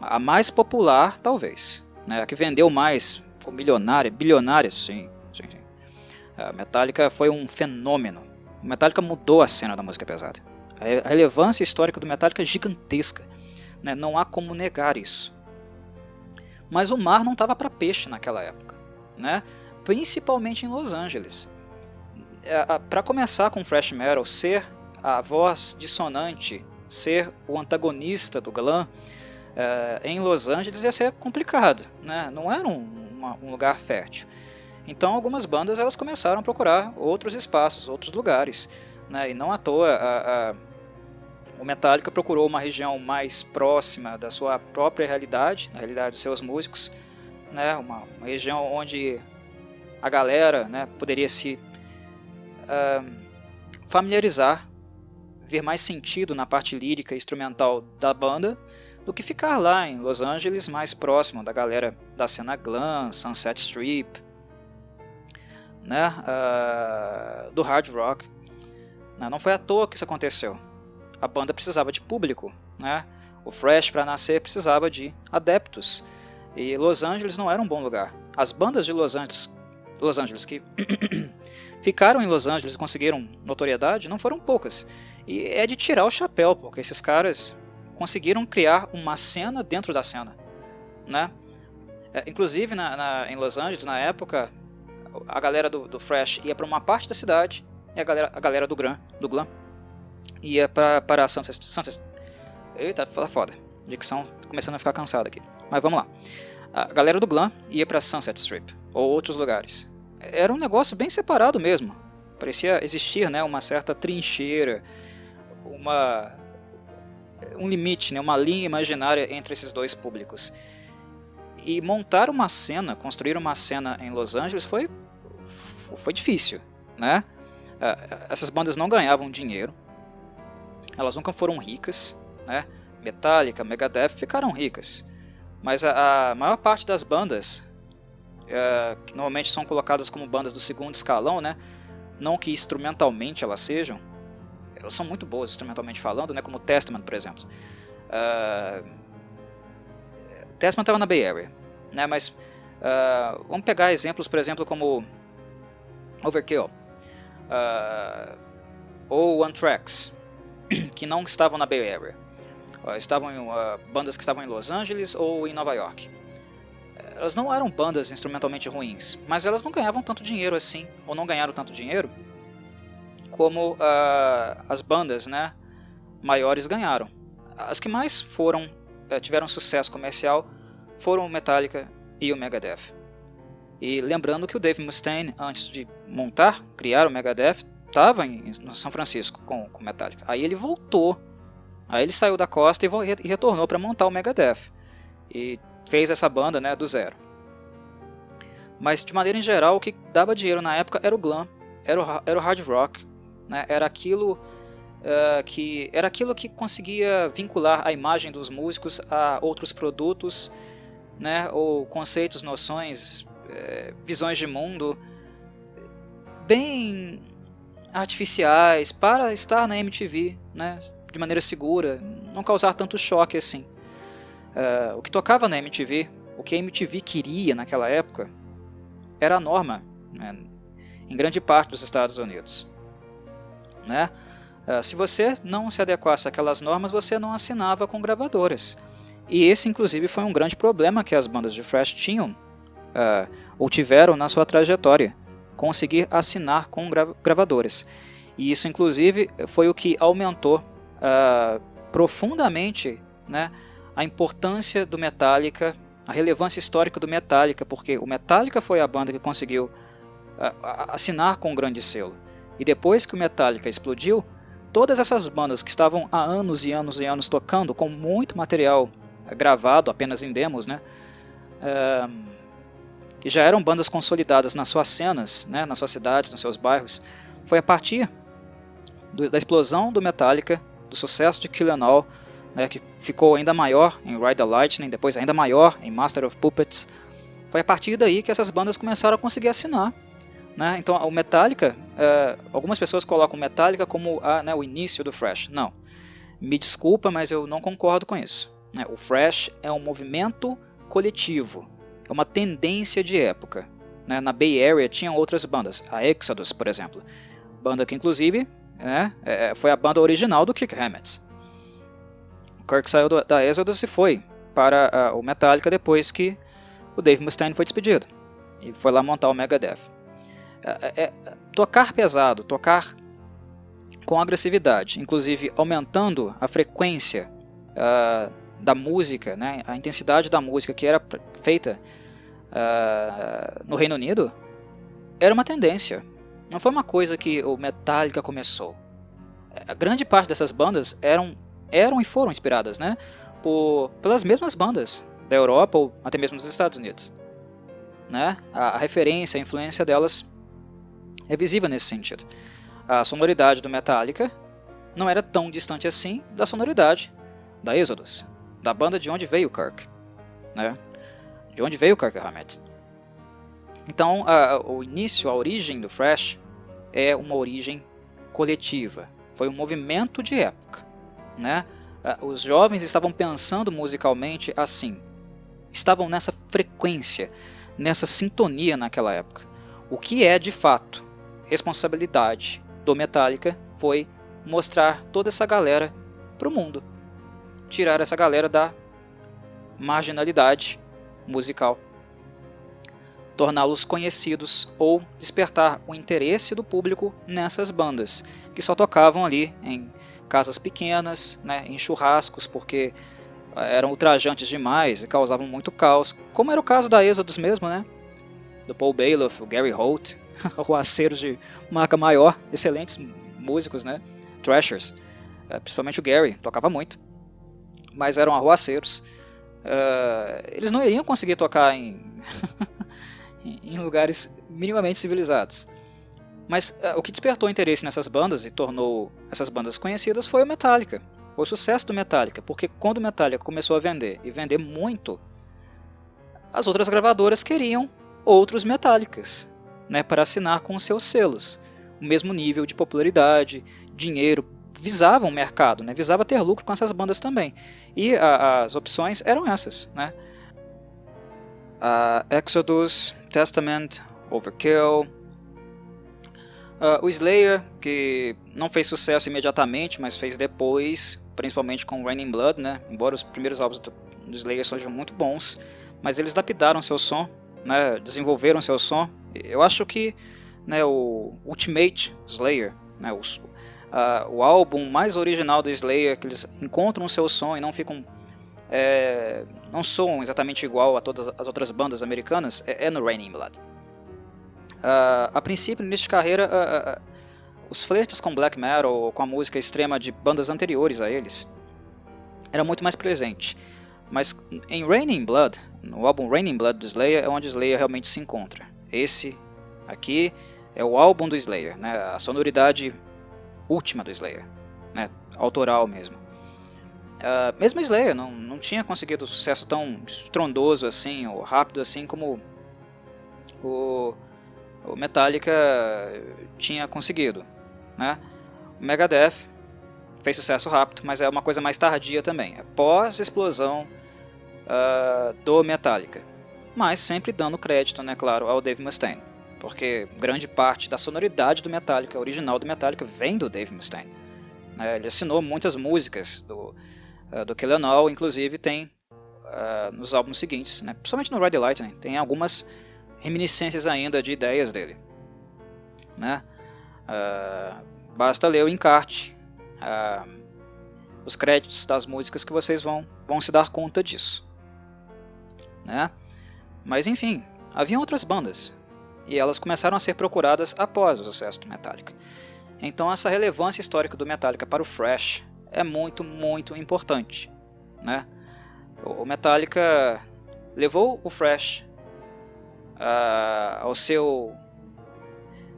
A mais popular, talvez, né? A que vendeu mais, foi bilionária, sim. A Metallica foi um fenômeno. O Metallica mudou a cena da música pesada. A relevância histórica do Metallica é gigantesca, né? Não há como negar isso. Mas o mar não estava para peixe naquela época, né? Principalmente em Los Angeles. Para começar com o thrash metal, ser a voz dissonante, ser o antagonista do glam, em Los Angeles ia ser complicado, né? Não era um lugar fértil. Então algumas bandas elas começaram a procurar outros espaços, outros lugares, né? E não à toa o Metallica procurou uma região mais próxima da sua própria realidade, da realidade dos seus músicos, né? Uma região onde a galera, né, poderia se familiarizar, ver mais sentido na parte lírica e instrumental da banda do que ficar lá em Los Angeles, mais próximo da galera da cena glam, Sunset Strip, né, do hard rock. Não foi à toa que isso aconteceu. A banda precisava de público, né? O thrash, para nascer, precisava de adeptos. E Los Angeles não era um bom lugar. As bandas de Los Angeles que ficaram em Los Angeles e conseguiram notoriedade não foram poucas. E é de tirar o chapéu, porque esses caras conseguiram criar uma cena dentro da cena, né? Inclusive em Los Angeles, na época, a galera do thrash ia para uma parte da cidade e a galera do glam ia para Sunset. Eita, tá foda. A dicção tá começando a ficar cansada aqui. Mas vamos lá. A galera do glam ia para Sunset Strip ou outros lugares. Era um negócio bem separado mesmo. Parecia existir, né, uma certa trincheira, um limite, né, uma linha imaginária entre esses dois públicos. E montar uma cena, construir uma cena em Los Angeles foi difícil, né? Essas bandas não ganhavam dinheiro, elas nunca foram ricas, né? Metallica, Megadeth ficaram ricas, mas a maior parte das bandas, que normalmente são colocadas como bandas do segundo escalão, né? Não que instrumentalmente elas são muito boas instrumentalmente falando, né? Como Testament, por exemplo. Testament estava na Bay Area, né? Mas vamos pegar exemplos, por exemplo, como Overkill ou Anthrax, que não estavam na Bay Area. Estavam em bandas que estavam em Los Angeles ou em Nova York. Elas não eram bandas instrumentalmente ruins, mas elas não ganhavam tanto dinheiro assim, ou não ganharam tanto dinheiro como as bandas, né, maiores ganharam. As que mais tiveram sucesso comercial foram o Metallica e o Megadeth. E lembrando que o Dave Mustaine, antes de criar o Megadeth, estava no São Francisco com o Metallica. Aí ele voltou, aí ele saiu da costa e retornou para montar o Megadeth. E fez essa banda, né, do zero. Mas de maneira em geral, o que dava dinheiro na época era o glam, era o hard rock, né, era aquilo que conseguia vincular a imagem dos músicos a outros produtos, né, ou conceitos, noções, visões de mundo bem artificiais para estar na MTV, né, de maneira segura, não causar tanto choque assim. O que tocava na MTV, o que a MTV queria naquela época, era a norma, né, em grande parte dos Estados Unidos, né? Se você não se adequasse àquelas normas, você não assinava com gravadoras. E esse, inclusive, foi um grande problema que as bandas de thrash tinham, ou tiveram na sua trajetória, conseguir assinar com gravadoras. E isso, inclusive, foi o que aumentou profundamente, né, a importância do Metallica, a relevância histórica do Metallica, porque o Metallica foi a banda que conseguiu assinar com um grande selo. E depois que o Metallica explodiu, todas essas bandas que estavam há anos e anos e anos tocando com muito material gravado apenas em demos, né, que já eram bandas consolidadas nas suas cenas, né, nas suas cidades, nos seus bairros, foi a partir da explosão do Metallica, do sucesso de Kill 'Em All, né, que ficou ainda maior em Ride the Lightning, depois ainda maior em Master of Puppets. Foi a partir daí que essas bandas começaram a conseguir assinar, né? Então o Metallica, algumas pessoas colocam o Metallica como o início do thrash. Não, me desculpa, mas eu não concordo com isso, né? O thrash é um movimento coletivo, é uma tendência de época, né? Na Bay Area tinham outras bandas, a Exodus, por exemplo, banda que inclusive, né, foi a banda original do Kirk Hammett. O Kirk saiu da Exodus e foi para o Metallica depois que o Dave Mustaine foi despedido e foi lá montar o Megadeth. Tocar pesado, tocar com agressividade, inclusive aumentando a frequência da música, né, a intensidade da música que era feita no Reino Unido, era uma tendência. Não foi uma coisa que o Metallica começou. A grande parte dessas bandas eram e foram inspiradas, né, pelas mesmas bandas da Europa ou até mesmo dos Estados Unidos, né? A referência, a influência delas é visível nesse sentido. a sonoridade do Metallica não era tão distante assim da sonoridade da Exodus, da banda de onde veio o Kirk, né? De onde veio o Kirk Hammett. Então, o início, a origem do thrash é uma origem coletiva, foi um movimento de época, né? Os jovens estavam pensando musicalmente assim, estavam nessa frequência, nessa sintonia naquela época. O que é, de fato, responsabilidade do Metallica foi mostrar toda essa galera para o mundo, tirar essa galera da marginalidade musical, torná-los conhecidos ou despertar o interesse do público nessas bandas, que só tocavam ali em casas pequenas, né, em churrascos, porque eram ultrajantes demais e causavam muito caos, como era o caso da Exodus mesmo, né? Do Paul Baloff, o Gary Holt, arruaceiros de marca maior, excelentes músicos, né? Thrashers, principalmente o Gary, tocava muito, mas eram arruaceiros. Eles não iriam conseguir tocar em em lugares minimamente civilizados. Mas o que despertou interesse nessas bandas e tornou essas bandas conhecidas foi o Metallica. Foi o sucesso do Metallica, porque quando o Metallica começou a vender, e vender muito, as outras gravadoras queriam outros Metallicas, né, para assinar com os seus selos. O mesmo nível de popularidade, dinheiro, visavam o mercado, né, visava ter lucro com essas bandas também. E as opções eram essas, né? Exodus, Testament, Overkill, o Slayer, que não fez sucesso imediatamente, mas fez depois, principalmente com Raining Blood, né? Embora os primeiros álbuns do Slayer sejam muito bons, mas eles lapidaram seu som, né? Desenvolveram seu som. Eu acho que, né, o Ultimate Slayer, né, o álbum mais original do Slayer, que eles encontram o seu som e não ficam não soam exatamente igual a todas as outras bandas americanas, é no Raining Blood. A princípio, no início de carreira, os flertes com black metal, com a música extrema de bandas anteriores a eles, era muito mais presente. Mas em Raining Blood, no álbum Raining Blood do Slayer, é onde o Slayer realmente se encontra. Esse aqui é o álbum do Slayer, né, a sonoridade última do Slayer, né, autoral mesmo. Mesmo Slayer não tinha conseguido sucesso tão estrondoso assim, ou rápido assim, como o Metallica tinha conseguido, né? O Megadeth fez sucesso rápido, mas é uma coisa mais tardia também, após a explosão do Metallica. Mas sempre dando crédito, né, claro, ao Dave Mustaine, porque grande parte da sonoridade do Metallica, original do Metallica, vem do Dave Mustaine. Ele assinou muitas músicas do Kill 'Em All, inclusive tem nos álbuns seguintes, né, principalmente no Ride the Lightning, tem algumas reminiscências ainda de ideias dele, né? Basta ler o encarte, os créditos das músicas, que vocês vão se dar conta disso, né? Mas enfim, haviam outras bandas e elas começaram a ser procuradas após o sucesso do Metallica. Então essa relevância histórica do Metallica para o thrash é muito, muito importante, né? O Metallica levou o thrash ao seu,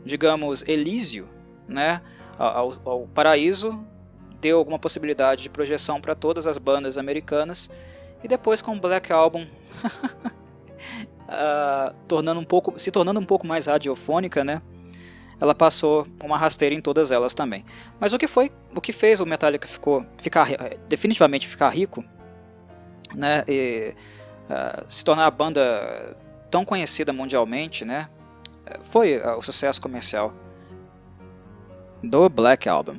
digamos, Elísio, né? ao paraíso, deu alguma possibilidade de projeção para todas as bandas americanas, e depois com o Black Album se tornando um pouco mais radiofônica, né? Ela passou uma rasteira em todas elas também. Mas o que fez o Metallica definitivamente ficar rico, né, e se tornar a banda tão conhecida mundialmente, né, foi o sucesso comercial do Black Album.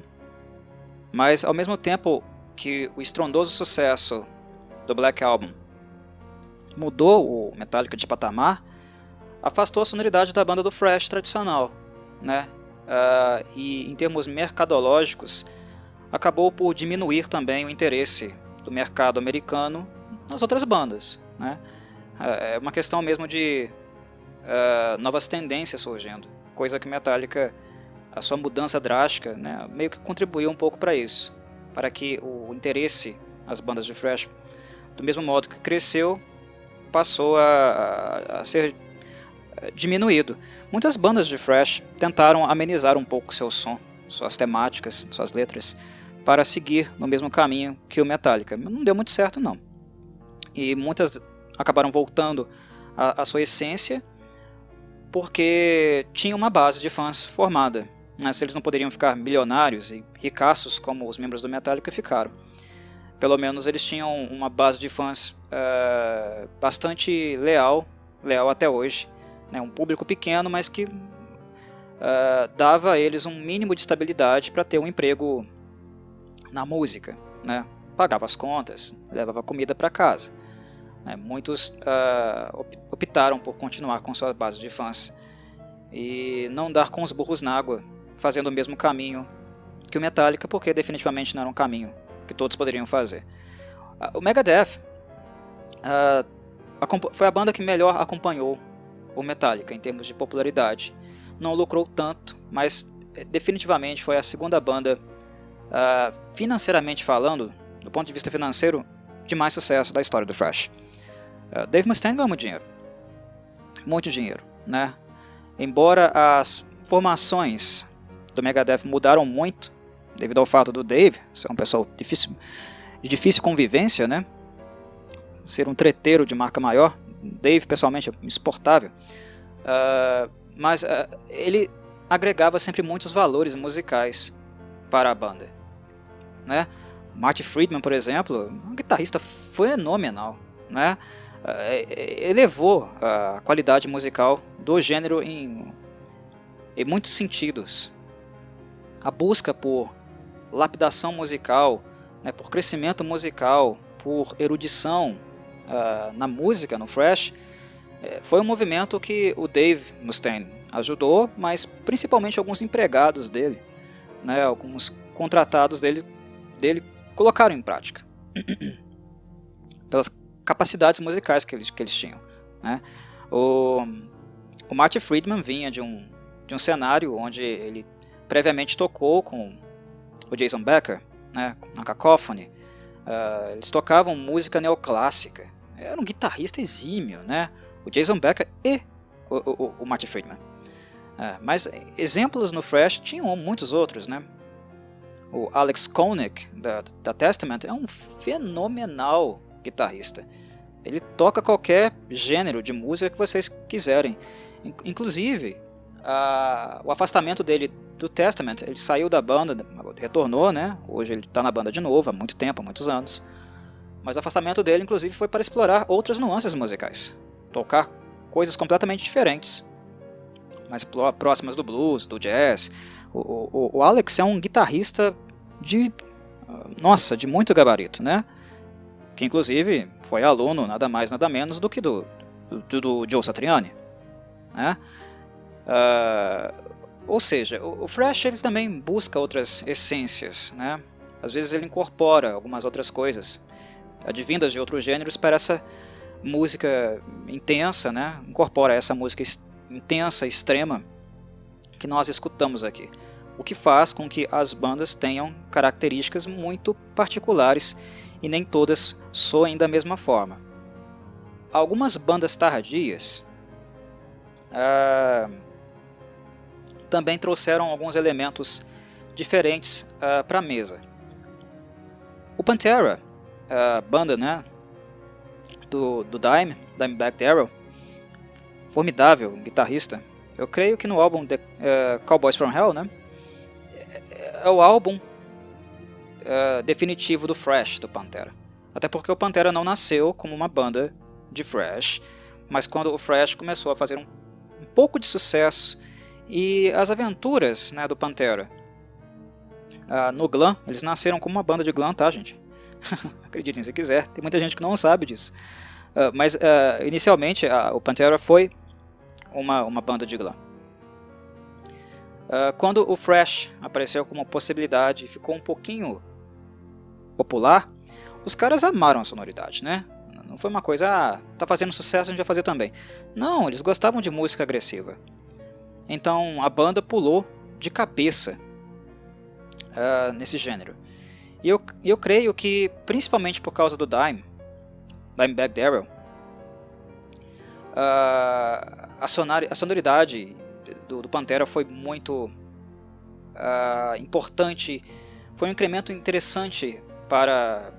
Mas ao mesmo tempo que o estrondoso sucesso do Black Album mudou o Metallica de patamar, afastou a sonoridade da banda do thrash tradicional, né? E em termos mercadológicos, acabou por diminuir também o interesse do mercado americano nas outras bandas, né? É uma questão mesmo de novas tendências surgindo, coisa que Metallica, a sua mudança drástica, né, meio que contribuiu um pouco para isso, para que o interesse nas bandas de thrash, do mesmo modo que cresceu, passou a ser diminuído. Muitas bandas de thrash tentaram amenizar um pouco seu som, suas temáticas, suas letras, para seguir no mesmo caminho que o Metallica. Não deu muito certo, não. E muitas acabaram voltando à sua essência, porque tinha uma base de fãs formada. Se eles não poderiam ficar milionários e ricaços como os membros do Metallica ficaram. Pelo menos eles tinham uma base de fãs bastante leal até hoje. Né? Um público pequeno, mas que dava a eles um mínimo de estabilidade para ter um emprego na música. Né? Pagava as contas, levava comida para casa. Muitos optaram por continuar com sua base de fãs e não dar com os burros na água, fazendo o mesmo caminho que o Metallica, porque definitivamente não era um caminho que todos poderiam fazer. O Megadeth foi a banda que melhor acompanhou o Metallica em termos de popularidade. Não lucrou tanto, mas definitivamente foi a segunda banda, financeiramente falando, do ponto de vista financeiro, de mais sucesso da história do thrash. Dave Mustaine ganhou muito dinheiro, né? Embora as formações do Megadeth mudaram muito, devido ao fato do Dave ser um pessoal de difícil convivência, né? Ser um treteiro de marca maior. Dave, pessoalmente, é insuportável. Mas ele agregava sempre muitos valores musicais para a banda, né? Marty Friedman, por exemplo, um guitarrista fenomenal, né? Elevou a qualidade musical do gênero em muitos sentidos. A busca por lapidação musical, né, por crescimento musical, por erudição na música, no thrash, foi um movimento que o Dave Mustaine ajudou, mas principalmente alguns empregados dele, né, alguns contratados dele colocaram em prática pelas capacidades musicais que eles tinham, né. O Marty Friedman vinha de um cenário onde ele previamente tocou com o Jason Becker, né, na Cacophony. Eles tocavam música neoclássica. Era um guitarrista exímio, né, o Jason Becker e o Marty Friedman. Mas exemplos no thrash tinham muitos outros, né. O Alex Koenig, da Testament, é um fenomenal guitarrista. Ele toca qualquer gênero de música que vocês quiserem. Inclusive, o afastamento dele do Testament, ele saiu da banda, retornou, né? Hoje ele está na banda de novo, há muito tempo, há muitos anos. Mas o afastamento dele, inclusive, foi para explorar outras nuances musicais. Tocar coisas completamente diferentes, mais próximas do blues, do jazz. O Alex é um guitarrista de muito gabarito, né? Que inclusive foi aluno, nada mais, nada menos do que do Joe Satriani, né? Ou seja, o thrash ele também busca outras essências, né? Às vezes ele incorpora algumas outras coisas advindas de outros gêneros para essa música intensa, né? Incorpora essa música intensa, extrema, que nós escutamos aqui. O que faz com que as bandas tenham características muito particulares e nem todas soem da mesma forma. Algumas bandas tardias também trouxeram alguns elementos diferentes para a mesa. O Pantera, banda, né, do Dimebag Darrell, formidável guitarrista. Eu creio que no álbum Cowboys from Hell, né, é o álbum definitivo do thrash do Pantera. Até porque o Pantera não nasceu como uma banda de thrash, mas quando o thrash começou a fazer um pouco de sucesso e as aventuras, né, do Pantera no glam, eles nasceram como uma banda de glam, tá, gente? Acreditem se quiser, tem muita gente que não sabe disso. Mas inicialmente o Pantera foi uma banda de glam. Quando o thrash apareceu como possibilidade e ficou um pouquinho popular, os caras amaram a sonoridade, né? Não foi uma coisa, tá fazendo sucesso, a gente vai fazer também. Não, eles gostavam de música agressiva. Então a banda pulou de cabeça nesse gênero. E eu creio que, principalmente por causa do Dimebag Darrell, a sonoridade do Pantera foi muito importante, foi um incremento interessante para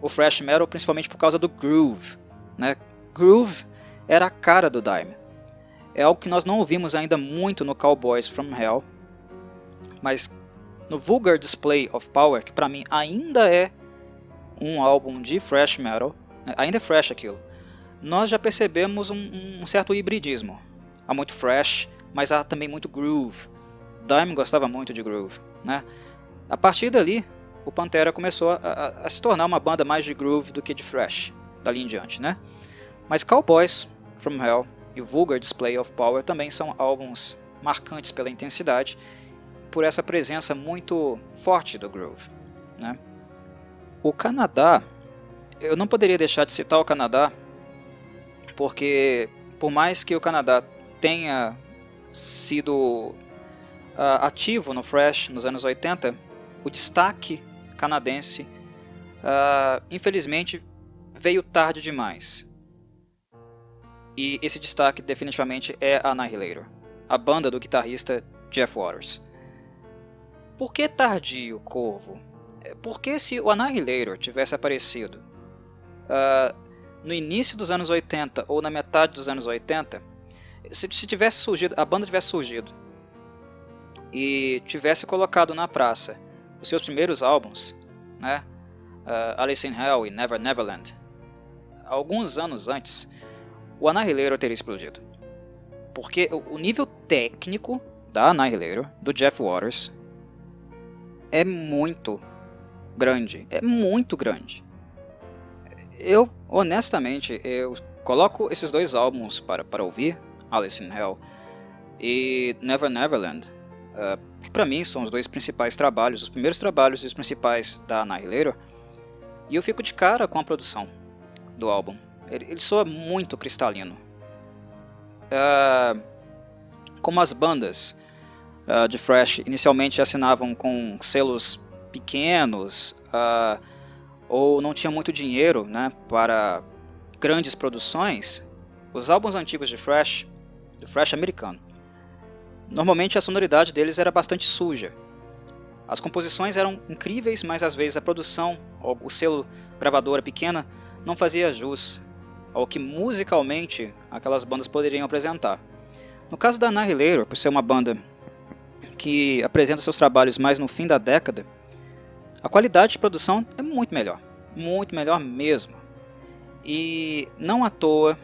o thrash metal, principalmente por causa do groove, né? Groove era a cara do Dime. É algo que nós não ouvimos ainda muito no Cowboys from Hell, mas no Vulgar Display of Power, que para mim ainda é um álbum de thrash metal, né? Ainda é thrash aquilo, nós já percebemos um certo hibridismo. Há muito thrash, mas há também muito groove. Dime gostava muito de groove, né? A partir dali, o Pantera começou a se tornar uma banda mais de groove do que de thrash, dali em diante, né? Mas Cowboys from Hell e Vulgar Display of Power também são álbuns marcantes pela intensidade, por essa presença muito forte do groove, né? O Canadá, eu não poderia deixar de citar o Canadá, porque por mais que o Canadá tenha sido ativo no thrash nos anos 80, o destaque canadense infelizmente veio tarde demais. E esse destaque definitivamente é a Annihilator, a banda do guitarrista Jeff Waters. Por que tardio, Corvo? Porque se o Annihilator tivesse aparecido no início dos anos 80 ou na metade dos anos 80, se tivesse surgido, a banda tivesse surgido e tivesse colocado na praça os seus primeiros álbuns, né, Alice in Hell e Never Neverland, alguns anos antes, o Annihilator teria explodido. Porque o nível técnico da Annihilator, do Jeff Waters, é muito grande. É muito grande. Eu, honestamente, eu coloco esses dois álbuns para ouvir, Alice in Hell e Never Neverland, que para mim são os dois principais trabalhos, os primeiros trabalhos e os principais da Annihilator, e eu fico de cara com a produção do álbum. Ele soa muito cristalino. Como as bandas de thrash inicialmente assinavam com selos pequenos, ou não tinham muito dinheiro, né, para grandes produções, os álbuns antigos de thrash, do thrash americano, normalmente a sonoridade deles era bastante suja. As composições eram incríveis, mas às vezes a produção, ou o selo gravadora pequena, não fazia jus ao que musicalmente aquelas bandas poderiam apresentar. No caso da Annihilator, por ser uma banda que apresenta seus trabalhos mais no fim da década, a qualidade de produção é muito melhor mesmo. E não à toa,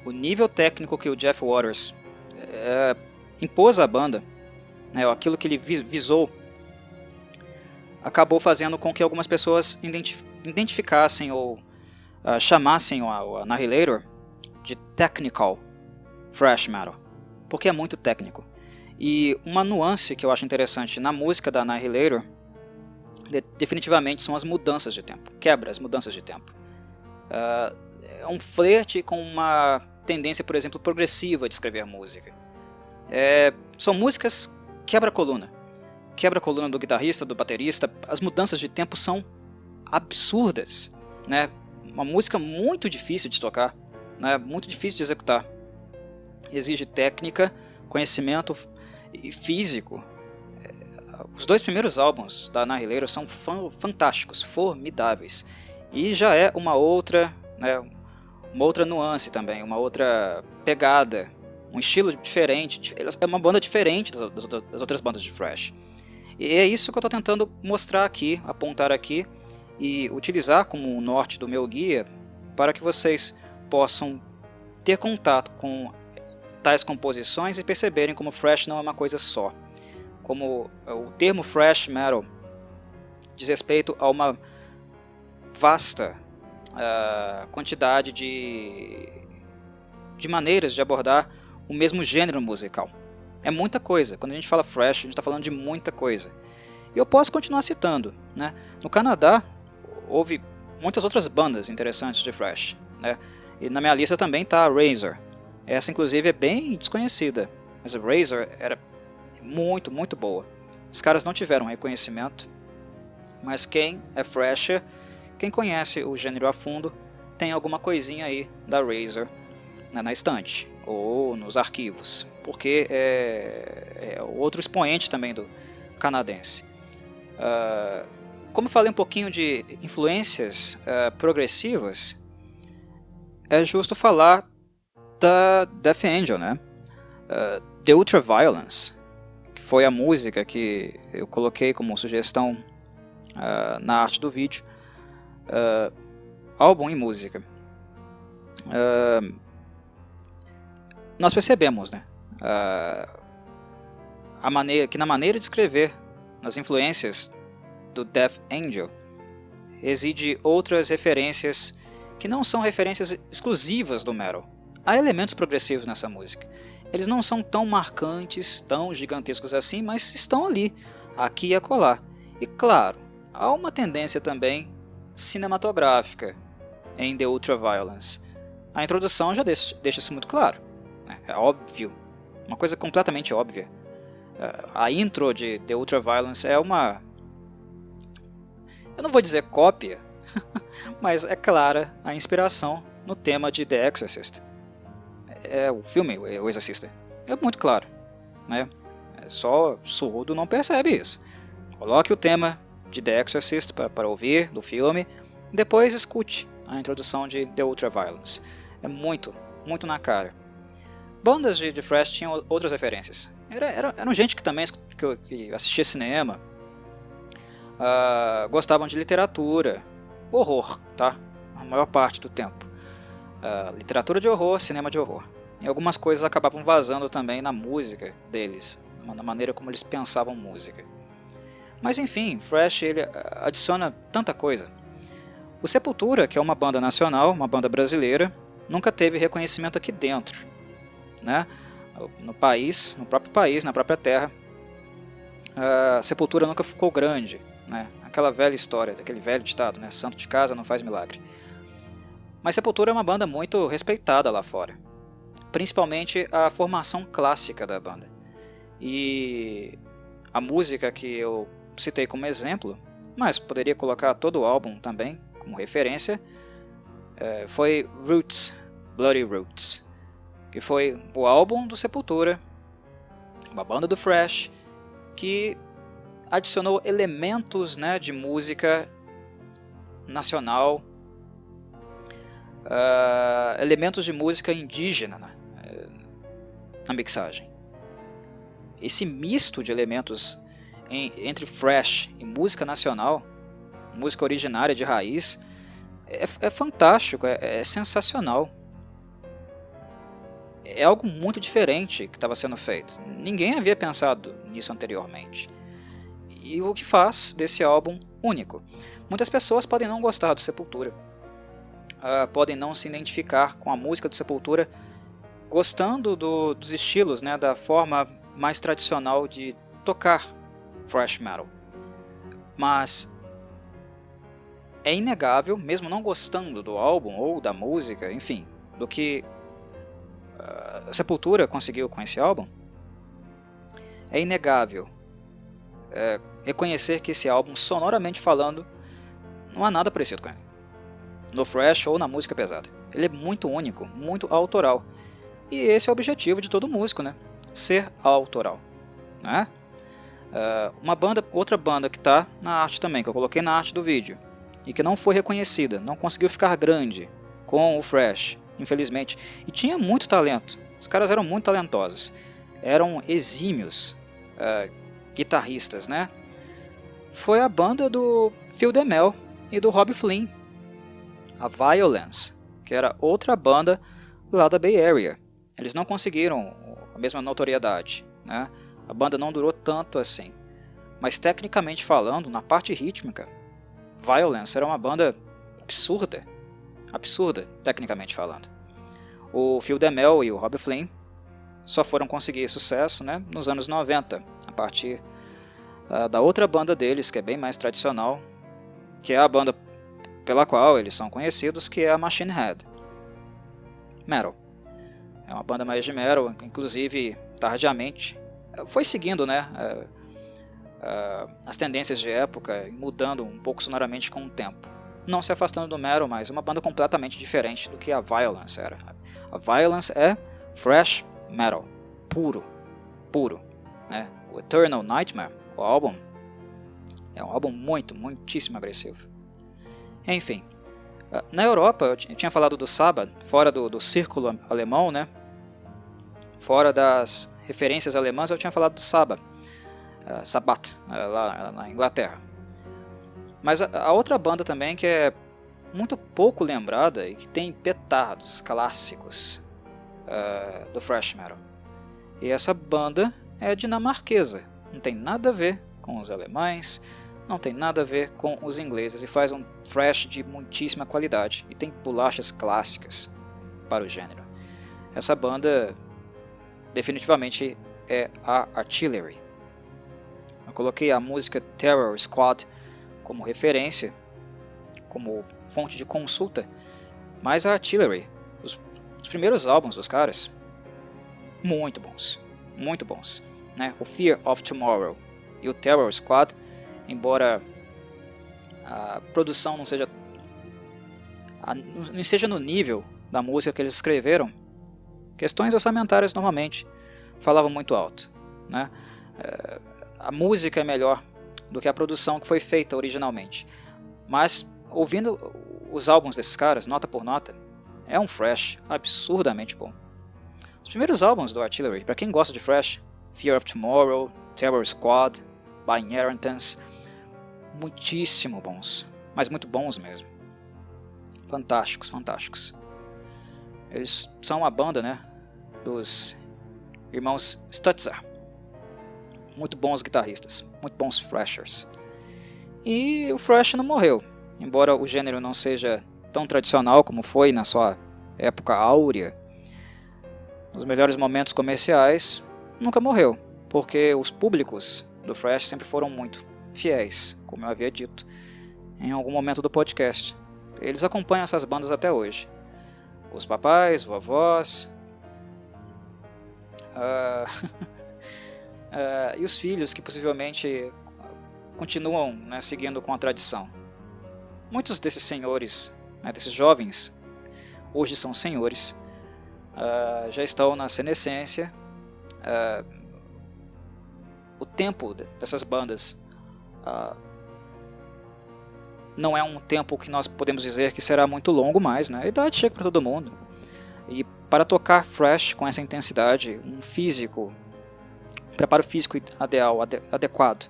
o nível técnico que o Jeff Waters impôs à banda, né, aquilo que ele visou, acabou fazendo com que algumas pessoas identificassem ou chamassem o Annihilator de technical thrash metal, porque é muito técnico. E uma nuance que eu acho interessante na música da Annihilator definitivamente são as mudanças de tempo, as mudanças de tempo. É um flerte com uma tendência, por exemplo, progressiva de escrever música. São músicas quebra-coluna do guitarrista, do baterista. As mudanças de tempo são absurdas, né? Uma música muito difícil de tocar, né? Muito difícil de executar. Exige técnica, conhecimento e físico. Os dois primeiros álbuns da Annihilator são fantásticos, formidáveis. E já é uma outra, né, uma outra nuance também, uma outra pegada, um estilo diferente. É uma banda diferente das outras bandas de thrash. E é isso que eu estou tentando mostrar aqui, apontar aqui e utilizar como o norte do meu guia para que vocês possam ter contato com tais composições e perceberem como thrash não é uma coisa só. Como o termo thrash metal diz respeito a uma vasta quantidade de maneiras de abordar o mesmo gênero musical. É muita coisa. Quando a gente fala thrash, a gente está falando de muita coisa. E eu posso continuar citando, né? No Canadá, houve muitas outras bandas interessantes de thrash, né? E na minha lista também está a Razor. Essa, inclusive, é bem desconhecida, mas a Razor era muito, muito boa. Os caras não tiveram reconhecimento, mas quem é thrasher, quem conhece o gênero a fundo, tem alguma coisinha aí da Razor, né, na estante ou nos arquivos, porque é outro expoente também do canadense. Como eu falei um pouquinho de influências progressivas, é justo falar da Death Angel, né? The Ultraviolence, que foi a música que eu coloquei como sugestão na arte do vídeo. Álbum e música. Nós percebemos, né, na maneira de escrever, nas influências do Death Angel, reside outras referências que não são referências exclusivas do metal. Há elementos progressivos nessa música. Eles não são tão marcantes, tão gigantescos assim, mas estão ali, aqui e acolá. E claro, há uma tendência também cinematográfica em The Ultraviolence. A introdução já deixa isso muito claro. É óbvio, uma coisa completamente óbvia. A intro de The Ultraviolence é uma... eu não vou dizer cópia, mas é clara a inspiração no tema de The Exorcist. O filme O Exorcista. É muito claro, né? Só surdo não percebe isso. Coloque o tema de The Exorcist para ouvir do filme e depois escute a introdução de The Ultraviolence. É muito, muito na cara. Bandas de thrash tinham outras referências. Eram gente que também que assistia cinema, gostavam de literatura, horror, tá? A maior parte do tempo. Literatura de horror, cinema de horror. E algumas coisas acabavam vazando também na música deles, na maneira como eles pensavam música. Mas enfim, thrash ele adiciona tanta coisa. O Sepultura, que é uma banda nacional, uma banda brasileira, nunca teve reconhecimento aqui dentro, né? No país, no próprio país, na própria terra, a Sepultura nunca ficou grande, né? Aquela velha história, aquele velho ditado, né? Santo de casa não faz milagre. Mas Sepultura é uma banda muito respeitada lá fora, principalmente a formação clássica da banda. E a música que eu citei como exemplo, mas poderia colocar todo o álbum também como referência, foi Roots, Bloody Roots, que foi o álbum do Sepultura, uma banda do thrash, que adicionou elementos, né, de música nacional, elementos de música indígena, né, na mixagem. Esse misto de elementos entre thrash e música nacional, música originária de raiz, é fantástico, é sensacional. É algo muito diferente que estava sendo feito. Ninguém havia pensado nisso anteriormente. E o que faz desse álbum único. Muitas pessoas podem não gostar do Sepultura, podem não se identificar com a música do Sepultura, gostando dos estilos, né, da forma mais tradicional de tocar thrash metal. Mas é inegável, mesmo não gostando do álbum ou da música, enfim, do que a Sepultura conseguiu com esse álbum, é inegável reconhecer que esse álbum, sonoramente falando, não há nada parecido com ele, no thrash ou na música pesada. Ele é muito único, muito autoral, e esse é o objetivo de todo músico, né? Ser autoral, né? Outra banda que está na arte também, que eu coloquei na arte do vídeo, e que não foi reconhecida, não conseguiu ficar grande com o thrash, infelizmente, e tinha muito talento. Os caras eram muito talentosos, eram exímios guitarristas, né? Foi a banda do Phil DeMel e do Robb Flynn, a Violence, que era outra banda lá da Bay Area. Eles não conseguiram a mesma notoriedade, né? A banda não durou tanto assim, mas tecnicamente falando, na parte rítmica, Violence era uma banda absurda, tecnicamente falando. O Phil DeMel e o Robb Flynn só foram conseguir sucesso, né, nos anos 90, a partir da outra banda deles, que é bem mais tradicional, que é a banda pela qual eles são conhecidos, que é a Machine Head Metal. É uma banda mais de metal, inclusive tardiamente foi seguindo, né, as tendências de época, mudando um pouco sonoramente com o tempo. Não se afastando do metal, mas uma banda completamente diferente do que a Violence era. A Violence é thrash metal, puro. né? O Eternal Nightmare, o álbum, é um álbum muitíssimo agressivo. Enfim, na Europa, eu tinha falado do Sabbath, fora do círculo alemão, né? Fora das referências alemãs, eu tinha falado do Sabbath, lá na Inglaterra. Mas a outra banda também que é muito pouco lembrada e que tem petardos clássicos do thrash metal. E essa banda é dinamarquesa, não tem nada a ver com os alemães, não tem nada a ver com os ingleses, e faz um thrash de muitíssima qualidade e tem bolachas clássicas para o gênero. Essa banda definitivamente é a Artillery. Eu coloquei a música Terror Squad como referência, como fonte de consulta, mas a Artillery, os primeiros álbuns dos caras, muito bons, né? O Fear of Tomorrow e o Terror Squad, embora a produção não seja no nível da música que eles escreveram, questões orçamentárias normalmente falavam muito alto, né? A música é melhor do que a produção que foi feita originalmente, mas ouvindo os álbuns desses caras, nota por nota, é um thrash absurdamente bom. Os primeiros álbuns do Artillery, para quem gosta de thrash, Fear of Tomorrow, Terror Squad, By Inheritance, muitíssimo bons, mas muito bons mesmo. Fantásticos. Eles são a banda, né, dos irmãos Stutzer. Muito bons guitarristas, muito bons thrashers. E o thrash não morreu, embora o gênero não seja tão tradicional como foi na sua época áurea. Nos melhores momentos comerciais, nunca morreu, porque os públicos do thrash sempre foram muito fiéis, como eu havia dito em algum momento do podcast. Eles acompanham essas bandas até hoje. Os papais, vovós, e os filhos que possivelmente continuam, né, seguindo com a tradição. Muitos desses senhores, né, desses jovens, hoje são senhores, já estão na senescência. O tempo dessas bandas não é um tempo que nós podemos dizer que será muito longo mais, né? A idade chega para todo mundo. E para tocar thrash com essa intensidade, um preparo físico ideal, adequado,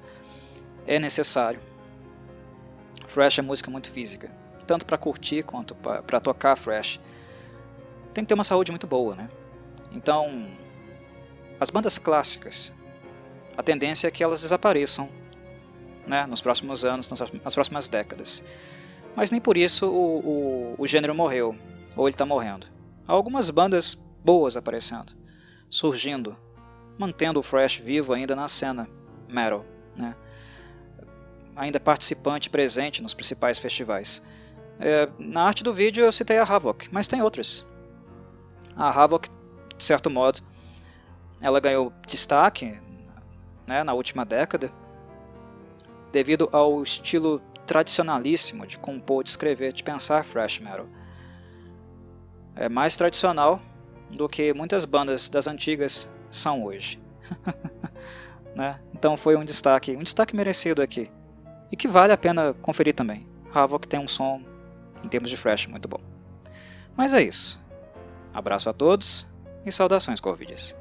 é necessário. Thrash é música muito física, tanto para curtir quanto para tocar thrash. Tem que ter uma saúde muito boa, né? Então, as bandas clássicas, a tendência é que elas desapareçam, né, nos próximos anos, nas próximas décadas. Mas nem por isso o gênero morreu, ou ele está morrendo. Há algumas bandas boas aparecendo, surgindo, mantendo o thrash vivo ainda na cena metal, né? Ainda participante, presente nos principais festivais. Na arte do vídeo eu citei a Havok, mas tem outras. A Havok, de certo modo, ela ganhou destaque, né, na última década, devido ao estilo tradicionalíssimo de compor, de escrever, de pensar thrash metal. É mais tradicional do que muitas bandas das antigas são hoje. Né? Então foi um destaque merecido aqui, e que vale a pena conferir também. Havok tem um som, em termos de thrash, muito bom. Mas é isso. Abraço a todos e saudações corvides.